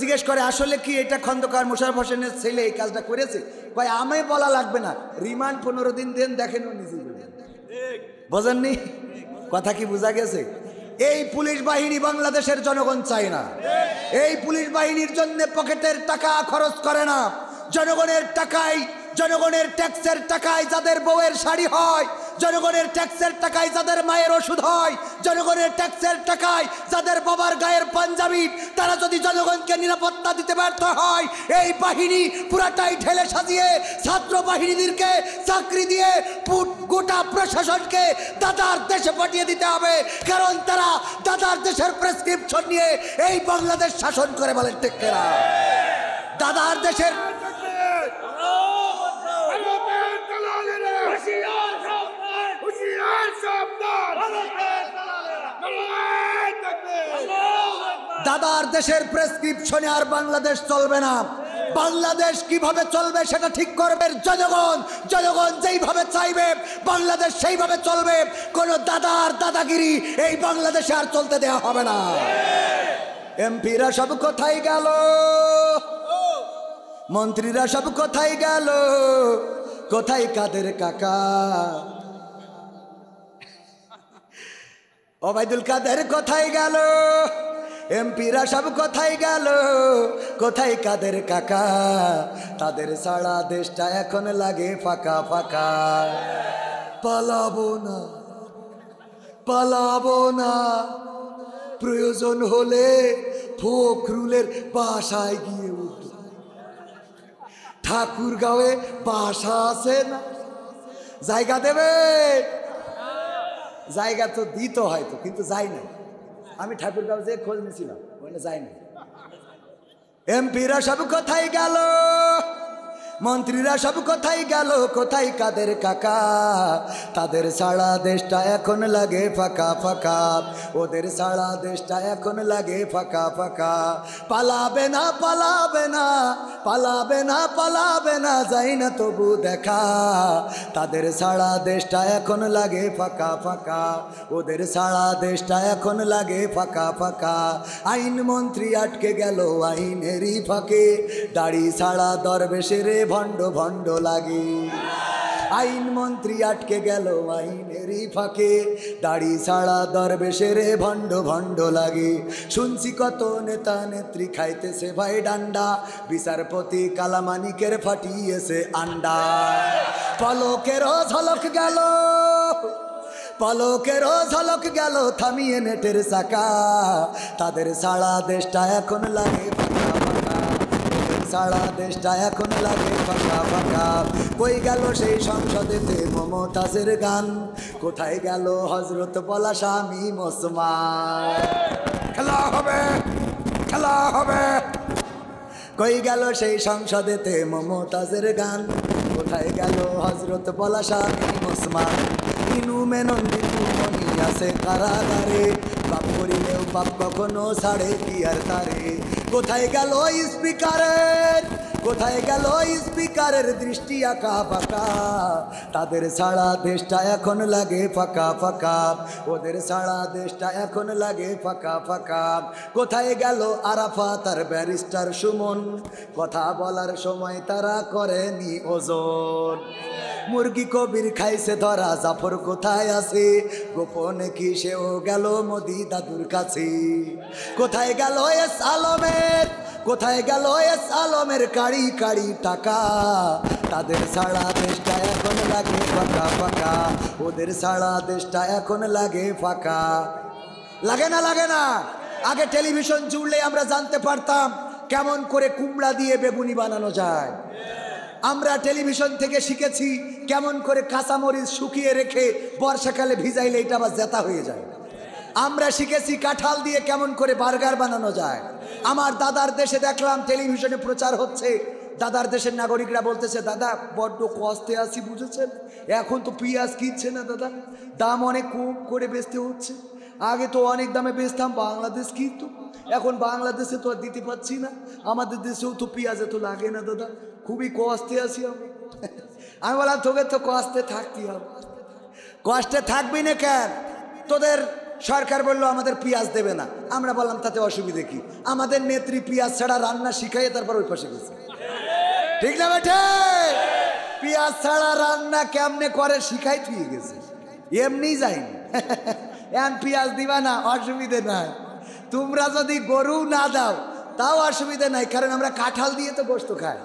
জিজ্ঞেস করে আসলে কি এটা খন্দকার মোশাররফ হোসেনের ছেলে এই কাজটা করেছে? ভাই আমি বলা লাগবে না, রিমান্ড 15 দিন দেন, দেখেন ও নিজেই বোঝেননি। কথা কি বোঝা গেছে? এই পুলিশ বাহিনী বাংলাদেশের জনগণ চায় না। এই পুলিশ বাহিনীর জন্য পকেটের টাকা খরচ করে না, জনগণের টাকায়, জনগণের ট্যাক্সের টাকায় যাদের বউয়ের শাড়ি হয়, জনগণের ট্যাক্সের টাকায় যাদের মায়ের ওষুধ হয়, জনগণের ট্যাক্সের টাকায় যাদের বাবার গায়ের পাঞ্জাবি, তারা যদি জনগণকে নিরাপত্তা দিতে ব্যর্থ হয়, এই বাহিনী পুরাটাই ঢেলে সাজিয়ে ছাত্র বাহিনীদেরকে চাকরি দিয়ে গোটা প্রশাসনকে দাদার দেশে পাঠিয়ে দিতে হবে। কারণ তারা দাদার দেশের প্রেসক্রিপশন নিয়ে এই বাংলাদেশ শাসন করে, বলে টেকেরা দাদার দেশের। দাদার দেশের প্রেসক্রিপশনে আর বাংলাদেশ চলবে না। বাংলাদেশ কিভাবে চলবে সেটা ঠিক করবে জনগণ। জনগণ যেইভাবে চাইবে বাংলাদেশ সেইভাবে চলবে। কোন দাদার দাদাগিরি এই বাংলাদেশে আর চলতে দেওয়া হবে না। এমপিরা সব কোথায় গেল, মন্ত্রীরা সব কোথায় গেল, কোথায় কাদের কাকা? ওবায়দুল কাদের কোথায় গেল, এমপিরা সব কোথায় গেল, কোথায় কাদের কাকা, তাদের সারা দেশটা এখন লাগে ফাঁকা ফাঁকা। পালাবো না, পালাবো না, প্রয়োজন হলে ফখরুলের বাসায় গিয়ে উঠব। ঠাকুরগাঁওয়ে বাসা আছে না, জায়গা দেবে? জায়গা তো দিত হয়তো, কিন্তু যাই না। আমি ঠাকুরগাঁও যে খোঁজ নিয়েছিলাম, ওখানে যাই না। এমপিরা সব কোথায় গেল, মন্ত্রীরা সব কোথায় গেল, কোথায় কাদের কাকা, তাদের সারা দেশটা এখন লাগে ফাঁকা ফাঁকা, ওদের সারা দেশটা এখন লাগে ফাঁকা ফাঁকা। পালাবে না, পালাবে না, পালাবে না, পালাবে না, যাই না তবু দেখা, তাদের সারা দেশটা এখন লাগে ফাঁকা ফাঁকা, ওদের সারা দেশটা এখন লাগে ফাঁকা ফাঁকা। আইন মন্ত্রী আটকে গেল আইনেরই ফাঁকে, দাড়ি ছাড়া দরবেশের ভণ্ড ভণ্ড লাগে। আইন মন্ত্রী আটকে গেল আইনেরই ফাঁকে, দাড়ি ছাড়া দরবেশের ভণ্ড ভণ্ড লাগে। শুনছি কত নেতা নেত্রী খাইতেছে ভাই ডান্ডা, বিচারপতি কালামানিকের ফাটিয়েছে আন্ডা। পলকেরও ঝলক গেল, পলকেরও ঝলক গেল থামিয়ে নেটের চাকা, তাদের সারা দেশটা এখন লাগে ফাঁকা ফাঁকা, সারা দেশটা এখন লাগে ফাঁকা ফাঁকা। কই গেল সেই সংসদেতে মমতাজের গান, কোথায় গেল হজরত বলা স্বামী ওসমান। খেলা হবে, খেলা হবে। কই গেল সেই সংসদেতে মমতাজের গান, কোথায় গেল হজরত বলা স্বামী ওসমান। ইনু মেনন দিকু মনি আছে কারাগারে, পাপ করিলেও পাপ কখনো ছাড়ে কি আর তারে। কোথায় গেল স্পিকারের, কোথায় গেল স্পিকারের দৃষ্টি আঁকা বাঁকা, তাদের সারা দেশটা এখন লাগে ফাঁকা ফাঁকা, ওদের সারা দেশটা এখন লাগে ফাঁকা ফাঁকা। কোথায় গেল আরাফাত আর ব্যারিস্টার সুমন, কথা বলার সময় তারা করেনি ওজন। মুরগি কবির খাইছে ধরা, জাফর কোথায় আছে, গোপনে কি সেও গেল মোদি দাদুর কাছে। কোথায় গেল এস আলমের, কোথায় গেল এস আলমের কাড়ি কাড়ি টাকা, তাদের সারা দেশটা এখন লাগে ফাঁকা ফাঁকা, ওদের সারা দেশটা এখন লাগে ফাঁকা। লাগে না, লাগে না? আগে টেলিভিশন জুড়লে আমরা জানতে পারতাম কেমন করে কুমড়া দিয়ে বেগুনি বানানো যায়। আমরা টেলিভিশন থেকে শিখেছি কেমন করে কাঁচামরিচ শুকিয়ে রেখে বর্ষাকালে ভিজাইলে এটা আবার জেতা হয়ে যায়। আমরা শিখেছি কাঁঠাল দিয়ে কেমন করে বার্গার বানানো যায়। আমার দাদার দেশে দেখলাম টেলিভিশনে প্রচার হচ্ছে, দাদার দেশের নাগরিকরা বলতেছে, দাদা বড্ড কষ্টে আছি বুঝেছেন, এখন তো পেঁয়াজ কিনছে না দাদা, দাম অনেক কম করে বেচতে হচ্ছে। আগে তো অনেক দামে বেচতাম, বাংলাদেশ কিন্তু এখন বাংলাদেশে তো আর দিতে পারছি না, আমাদের দেশেও তো পেঁয়াজ এত লাগে না দাদা, খুবই কষ্টে আছি আমি। আমি বললাম তোকে তো কষ্টে থাকতে হবে। কষ্টে থাকবি না কেন? তোদের সরকার বললো আমাদের পেঁয়াজ দেবে না, আমরা বললাম তাতে অসুবিধে কি, আমাদের নেত্রী পেঁয়াজ ছাড়া রান্না শিখাইয়ে তারপর ওই পাশে গেছে। ঠিক না বেঠে? পেঁয়াজ ছাড়া রান্না কেমনে করে শিখাই তুই গেছে, এমনি যাইনি। এখন পেঁয়াজ দিবা না, অসুবিধে নাই। তোমরা যদি গরু না দাও তাও অসুবিধা নাই, কারণ আমরা কাঁঠাল দিয়ে তো গোস্ত খাই।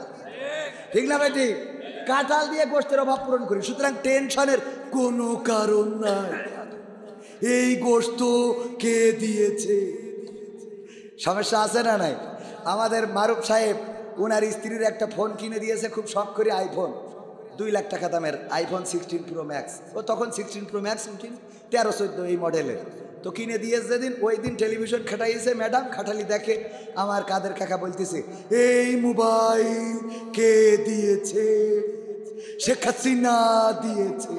ঠিক না বেটি? কাঁঠাল দিয়ে গোস্তের অভাব পূরণ করি, সুতরাং টেনশনের কোনো কারণ নাই। এই গোস্ত কে দিয়েছে? সমস্যা আছে না নাই? আমাদের মারুফ সাহেব ওনার স্ত্রীর একটা ফোন কিনে দিয়েছে, খুব শখ করে আইফোন, 2 লাখ টাকা দামের আইফোন 16 প্রো ম্যাক্স। ও তখন 16 প্রো ম্যাক্স 13-14 এই মডেলের তো কিনে দিয়েছে। যেদিন ওই দিন টেলিভিশন খাটাইছে ম্যাডাম, খাটালি দেখে আমার কাদের কাকা বলতেছে, এই মোবাইল কে দিয়েছে? শেখ হাসিনা দিয়েছে।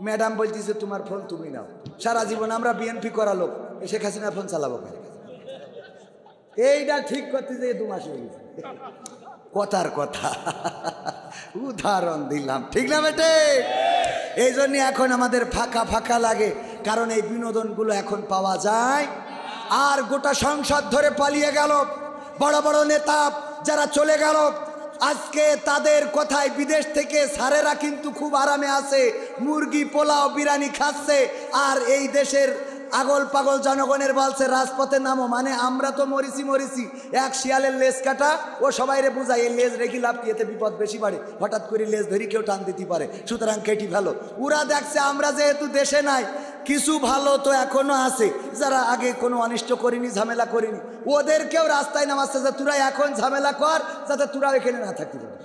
ম্যাডাম বলতেছে তোমার ফোন তুমি নাও। সারা জীবন আমরা বিএনপি করা লোক, শেখ হাসিনার ফোন চালাবো কেন? এইটা ঠিক করতে যে 2 মাস হয়ে গেছে। কথার কথা উদাহরণ দিলাম, ঠিক না বেটে? এই জন্য এখন আমাদের ফাঁকা ফাঁকা লাগে, কারণ এই বিনোদনগুলো এখন পাওয়া যায়। আর গোটা সংসদ ধরে পালিয়ে গেল, বড় বড় নেতা যারা চলে গেল, আজকে তাদের কথায় বিদেশ থেকে স্যারেরা কিন্তু খুব আরামে আছে, মুরগি পোলাও বিরিয়ানি খাচ্ছে, আর এই দেশের আগল পাগল জনগণের বলছে রাজপথে নামো, মানে আমরা তো মরিছি এক শিয়ালের লেজ কাটা, ও সবাইরে বুঝায় এই লেজ রেখি লাভ কি, এতে বিপদ বেশি বাড়ে, হঠাৎ করে লেজ ধরি কেউ টান দিতে পারে, সুতরাং কেটি ফেলো। ওরা দেখছে আমরা যেহেতু দেশে নাই, কিছু ভালো তো এখনো আছে যারা আগে কোনো অনিষ্ট করিনি, ঝামেলা করিনি, ওদেরকেও রাস্তায় নামাচ্ছে যে তোরা এখন ঝামেলা কর যাতে তোরা এখানে না থাকতে পারে,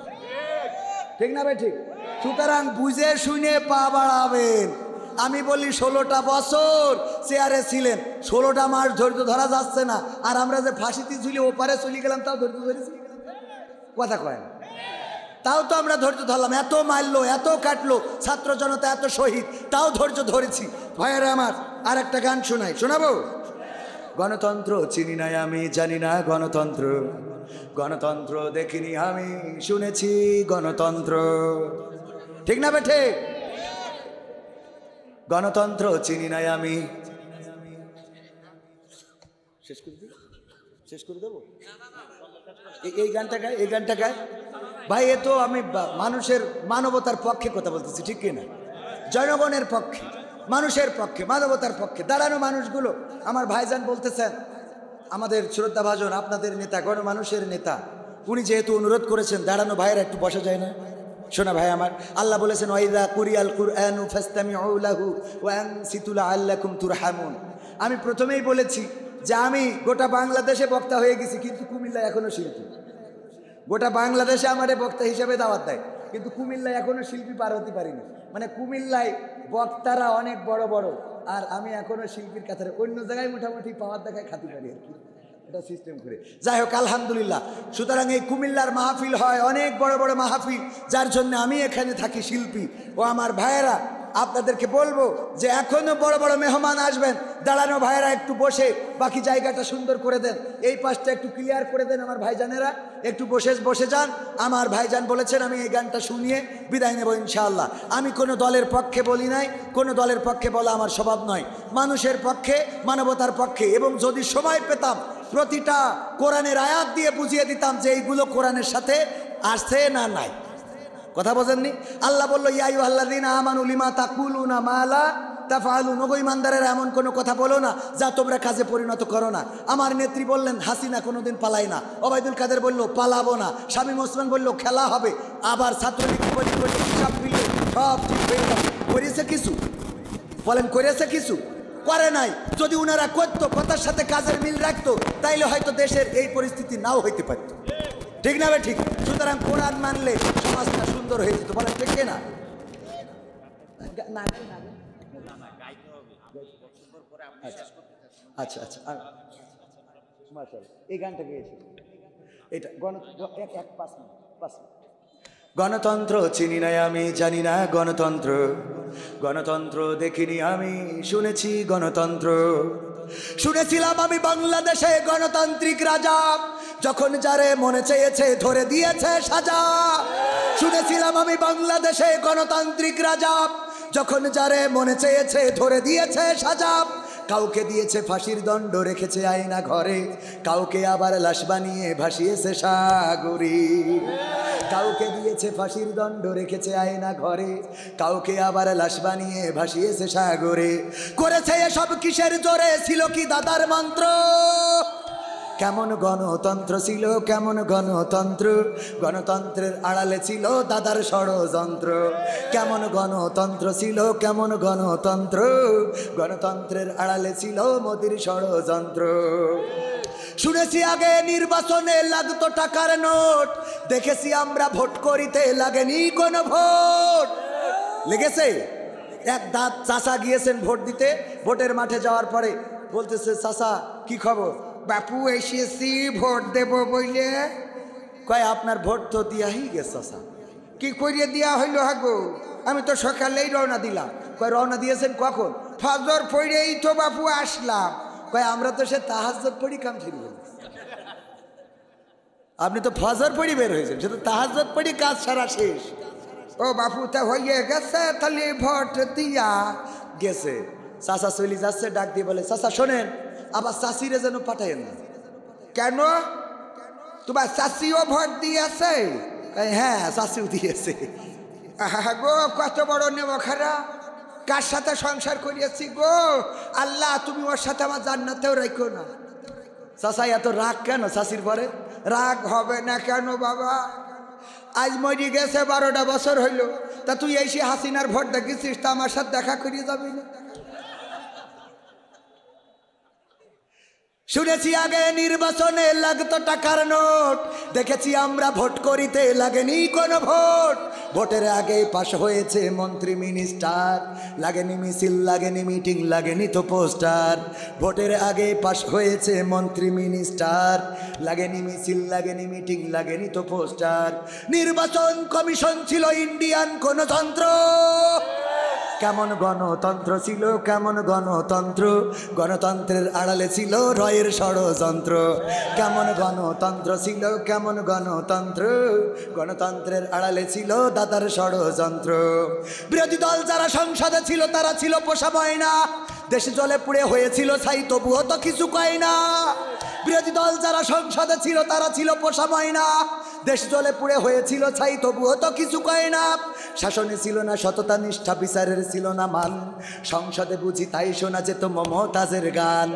ঠিক না ভাই? ঠিক। সুতরাং বুঝে শুনে পা বাড়াবেন। আমি বলি 16টা বছর চেয়ারে ছিলেন, 16টা মাস ধৈর্য ধরা যাচ্ছে না, আর আমরা যে ফাঁসিতে ঝুলি ওপারে চলে গেলাম তাও ধৈর্য ধরেছি, কথা কয় না, তাও তো আমরা ধৈর্য ধরলাম। এত মারলো, এত কাটলো, ছাত্র জনতা এত শহীদ, তাও ধৈর্য ধরেছি। ভাইয়েরা আমার, আর একটা গান শোনাই, শোনাবো? গণতন্ত্র চিনি নাই আমি, জানি না গণতন্ত্র, গণতন্ত্র দেখিনি আমি, শুনেছি গণতন্ত্র, ঠিক না বেঠে? গণতন্ত্র চিনি নাই আমি, শেষ করে দেবো এই গানটা গায়, এই গানটা গায় ভাই। এ তো আমি মানুষের মানবতার পক্ষে কথা বলতেছি, ঠিক কিনা? জনগণের পক্ষে, মানুষের পক্ষে, মানবতার পক্ষে দাঁড়ানো মানুষগুলো। আমার ভাইজান বলতেছেন, আমাদের শ্রদ্ধাভাজন আপনাদের নেতা, গণমানুষের নেতা, উনি যেহেতু অনুরোধ করেছেন দাঁড়ানো ভাইয়েরা একটু বসা যায় না? শোনা ভাই আমার, আল্লাহ বলেছেন ওয়াইদা কুরিয়াল কুরআনু ফাসতামিউ লাহু ওয়া আনসিতু লাআল্লাকুম তুরহামুন। আমি প্রথমেই বলেছি যে আমি গোটা বাংলাদেশে বক্তা হয়ে গেছি, কিন্তু কুমিল্লায় এখনো শিল্পী। গোটা বাংলাদেশে আমারে বক্তা হিসেবে দাওয়াত দেয়, কিন্তু কুমিল্লায় এখনো শিল্পী পার হতে পারিনি। মানে কুমিল্লায় বক্তারা অনেক বড় বড়, আর আমি এখনো শিল্পীর কাতারে, অন্য জায়গায় মোটামুটি পাওয়ার দেখায় খাতি পারি আর কি, এটা সিস্টেম করে। যাই হোক, আলহামদুলিল্লাহ। সুতরাং এই কুমিল্লার মাহফিল হয়, অনেক বড় বড় মাহফিল, যার জন্য আমি এখানে থাকি শিল্পী। ও আমার ভাইয়েরা, আপনাদেরকে বলবো যে এখনো বড় বড় মেহমান আসবেন, দাঁড়ানো ভাইয়েরা একটু বসে বাকি জায়গাটা সুন্দর করে দেন, এই পাশটা একটু ক্লিয়ার করে দেন। আমার ভাইজানেরা একটু বসে যান। আমার ভাইজান বলেছেন আমি এই গানটা শুনিয়ে বিদায় নেব ইনশাআল্লাহ। আমি কোনো দলের পক্ষে বলি নাই, কোনো দলের পক্ষে বলা আমার স্বভাব নয়, মানুষের পক্ষে, মানবতার পক্ষে। এবং যদি সময় পেতাম প্রতিটা কোরআনের আয়াত দিয়ে বুঝিয়ে দিতাম যে এইগুলো কোরআনের সাথে আসছে না নাই। কথা বোঝেননি? আল্লাহ বলল ইয়া আইয়ুহাল্লাযীনা আমানু লিমা তাকুলুনা মা লা তাফআলুন, ওগো ঈমানদারেরা এমন কোনো কথা বলো না যা তোমরা কাজে পরিণত করো না। আমার নেত্রী বললেন হাসিনা কোনোদিন পালায় না, ওবায়দুল কাদের বলল পালাবো না, শামীম ওসমান বলল খেলা হবে, আবার ছাত্রলীগ হিসাব মিলে সব ঠিক হয়ে যাবে। করেছে কিছু? বলেন করেছে কিছু? করে নাই। যদি উনারা করতো, কথার সাথে কাজের মিল রাখতো, তাইলে হয়তো দেশের এই পরিস্থিতি নাও হইতে পারত, ঠিক না ভাই? ঠিক। সুতরাং কোরআন মানলে সমাজটা সুন্দর হয়ে যেত, বলেন ঠিক না? আচ্ছা আচ্ছা, এই গানটা গেয়েছে, এটা গণতন্ত্র চিনি নাই আমি, জানি না গণতন্ত্র, গণতন্ত্র দেখিনি আমি, শুনেছি গণতন্ত্র। শুনেছিলাম আমি বাংলাদেশে গণতান্ত্রিক রাজা, যখন যারে মনে চেয়েছে ধরে দিয়েছে সাজা। শুনেছিলাম আমি বাংলাদেশে গণতান্ত্রিক রাজা, যখন যারে মনে চেয়েছে ধরে দিয়েছে সাজা। কাউকে দিয়েছে ফাঁসির দণ্ড, রেখেছে আয়না ঘরে, কাউকে আবার লাশ বানিয়ে ভাসিয়েছে সাগরে। কাউকে দিয়েছে ফাঁসির দণ্ড, রেখেছে আয়না ঘরে, কাউকে আবার লাশ বানিয়ে ভাসিয়েছে সাগরে। করেছে এসব কিসের জোরে? ছিল কি দাদার মন্ত্র? কেমন গণতন্ত্র ছিল, কেমন গণতন্ত্র, গণতন্ত্রের আড়ালে ছিল দাদার ষড়যন্ত্র। কেমন গণতন্ত্র ছিল, কেমন গণতন্ত্র, গণতন্ত্রের আড়ালে ছিল মোদির ষড়যন্ত্র। শুনেছি আগে নির্বাচনে লাগতো টাকার নোট, দেখেছি আমরা ভোট করিতে লাগেনি কোনো ভোট। লেগেছে? এক দাঁত চাচা গিয়েছেন ভোট দিতে, ভোটের মাঠে যাওয়ার পরে বলতেছে চাচা কি খবর? বাপু এসেছি ভোট দেব বইলে। কয় আপনার ভোট তো দিয়াই গেছে চাচা। কি করিয়ে দেওয়া হইল হাগো? আমি তো সকালেই রওনা দিলাম। কয় রওনা দিয়েছেন কখন? ফজর পড়েই তো বাপু আসলাম। কয় আমরা তো সে তাহাজ্জুদ পড়ি কাম ছিল। আপনি তো ফজর পড়ি বের হয়েছেন, সে তো তাহাজ্জুদ পড়ি কাজ সারা শেষ। ও বাপু তা হয়ে গেছে, তাহলে ভোট দিয়া গেছে। চাচা চলি যাচ্ছে, ডাক দিয়ে বলে চাচা শোনেন, আবার চাষিরে যেন পাঠাইয়েন না। কেন? তোমার চাষিও ভোট দিয়েছে? হ্যাঁ চাষিও দিয়েছে। গো কত বড় নেব খারা, কার সাথে সংসার করিয়েছি গো আল্লাহ, তুমি ওর সাথে আমার জান্নাতেও রাখো না। চাচা এত রাগ কেন? চাষির পরে রাগ হবে না কেন বাবা? আজ মরি গেছে 12টা বছর হইল, তা তুই এসে হাসিনার ভোট দেখেছিস, তা আমার সাথে দেখা করিয়ে যাবি না? শুনেছি আগে নির্বাচনে লাগতো টাকার নোট, দেখেছি আমরা ভোট করিতে লাগেনি কোনো ভোট। ভোটের আগে পাশ হয়েছে মন্ত্রী মিনিস্টার, লাগেনি মিছিল, লাগেনি মিটিং, লাগেনি তো পোস্টার। ভোটের আগে পাশ হয়েছে মন্ত্রী মিনিস্টার, লাগেনি মিছিল, লাগেনি মিটিং, লাগেনি তো পোস্টার। নির্বাচন কমিশন ছিল ইন্ডিয়ান গণতন্ত্র। কেমন গণতন্ত্র ছিল, কেমন গণতন্ত্র, গণতন্ত্রের আড়ালে ছিল রয়ের ষড়যন্ত্র। কেমন গণতন্ত্র ছিল, কেমন গণতন্ত্র, গণতন্ত্রের আড়ালে ছিল দাদার ষড়যন্ত্র। বিরোধী দল যারা সংসদে ছিল তারা ছিল পোষা ময়না, দেশে জলে পুড়ে হয়েছিল ছাই তবুও তো কিছু কয় না। বিরোধী দল যারা সংসদে ছিল তারা ছিল পোষা ময়না, দেশ জলে পুড়ে হয়েছিল ছাই তবুও তো কিছু কয় না। শাসনে ছিল না সততা নিষ্ঠা, বিচারের ছিল না মান, সংসদে বুঝি তাই শোনা যেত মমতাজের গান।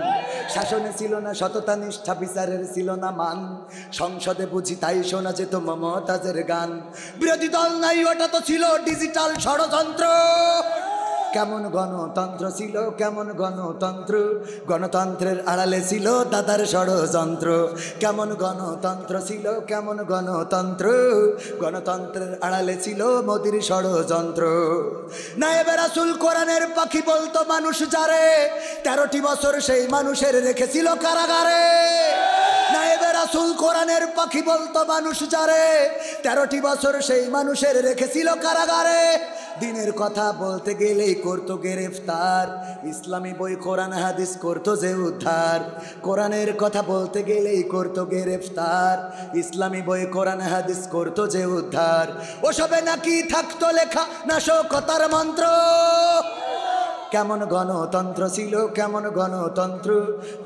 শাসনে ছিল না সততা নিষ্ঠা, বিচারের ছিল না মান, সংসদে বুঝি তাই শোনা যেত মমতাজের গান। বিরোধী দল নাই, ওটা তো ছিল ডিজিটাল ষড়যন্ত্র। কেমন গণতন্ত্র ছিল, কেমন গণতন্ত্র, গণতন্ত্রের আড়ালে ছিল দাদার ষড়যন্ত্র। কেমন গণতন্ত্র ছিল, কেমন গণতন্ত্র, গণতন্ত্রের আড়ালে ছিল মোদির ষড়যন্ত্র। নায়েবে রাসূল কোরআনের পাখি বলতো মানুষ যারে, 13টি বছর সেই মানুষের রেখেছিল কারাগারে। নায়েবে রাসূল কোরআনের পাখি বলতো মানুষ যারে, 13টি বছর সেই মানুষের রেখেছিল কারাগারে। দিনের কথা বলতে গেলেই করতো গ্রেফতার, ইসলামী বই কোরআন হাদিস করতো যে উদ্ধার। কোরআনের কথা বলতে গেলেই করতো গ্রেফতার, ইসলামী বই কোরআন হাদিস করতো যে উদ্ধার। ওসবে নাকি থাকতো লেখা নাশকতার মন্ত্র। কেমন গণতন্ত্র ছিল, কেমন গণতন্ত্র,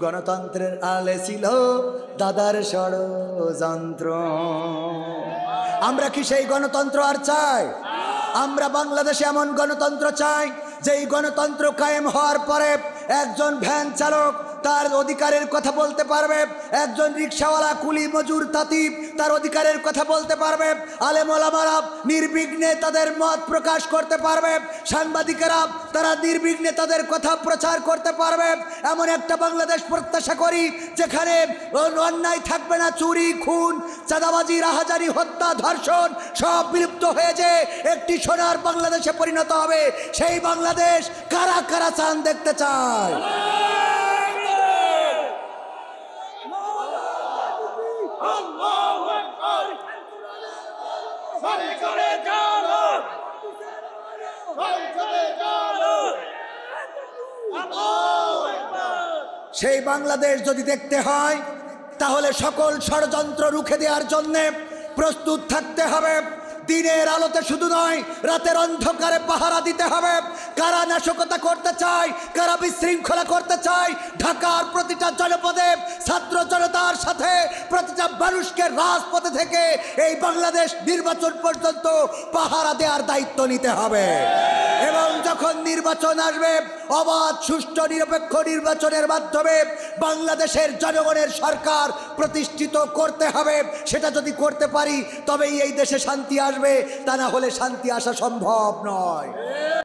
গণতন্ত্রের আলে ছিল দাদার ষড়যন্ত্র। আমরা কি সেই গণতন্ত্র আর চাই? আমরা বাংলাদেশে এমন গণতন্ত্র চাই যেই গণতন্ত্র কায়েম হওয়ার পরে একজন ভ্যান চালক তার অধিকারের কথা বলতে পারবে, একজন রিক্সাওয়ালা, কুলি, মজুর, তাঁতি তার অধিকারের কথা বলতে পারবে, আলেম ওলামারা নির্বিঘ্নে তাদের মত প্রকাশ করতে পারবে, সাংবাদিকেরা তারা নির্বিঘ্নে তাদের কথা প্রচার করতে পারবে। এমন একটা বাংলাদেশ প্রত্যাশা করি যেখানে অন্যায় থাকবে না, চুরি, খুন, চাঁদাবাজি, রাহাজানি, হত্যা, ধর্ষণ সব বিলুপ্ত হয়ে যে একটি সোনার বাংলাদেশে পরিণত হবে। সেই বাংলাদেশ কারা কারা চান, দেখতে চায়? সেই বাংলাদেশ যদি দেখতে হয় তাহলে সকল ষড়যন্ত্র রুখে দেওয়ার জন্যে প্রস্তুত থাকতে হবে। দিনের আলোতে শুধু নয়, রাতের অন্ধকারে পাহারা দিতে হবে। কারা নাশকতা করতে চায়, কারা বিশৃঙ্খলা করতে চায়, ঢাকার প্রতিটা জনপদে ছাত্র জনতার সাথে প্রতিটা মানুষকে রাজপথে থেকে এই বাংলাদেশ নির্বাচন পর্যন্ত পাহারা দেওয়ার দায়িত্ব নিতে হবে। এবং যখন নির্বাচন আসবে, অবাধ, সুষ্ঠু, নিরপেক্ষ নির্বাচনের মাধ্যমে বাংলাদেশের জনগণের সরকার প্রতিষ্ঠিত করতে হবে। সেটা যদি করতে পারি তবেই এই দেশে শান্তি আসবে, তা না হলে শান্তি আসা সম্ভব নয়।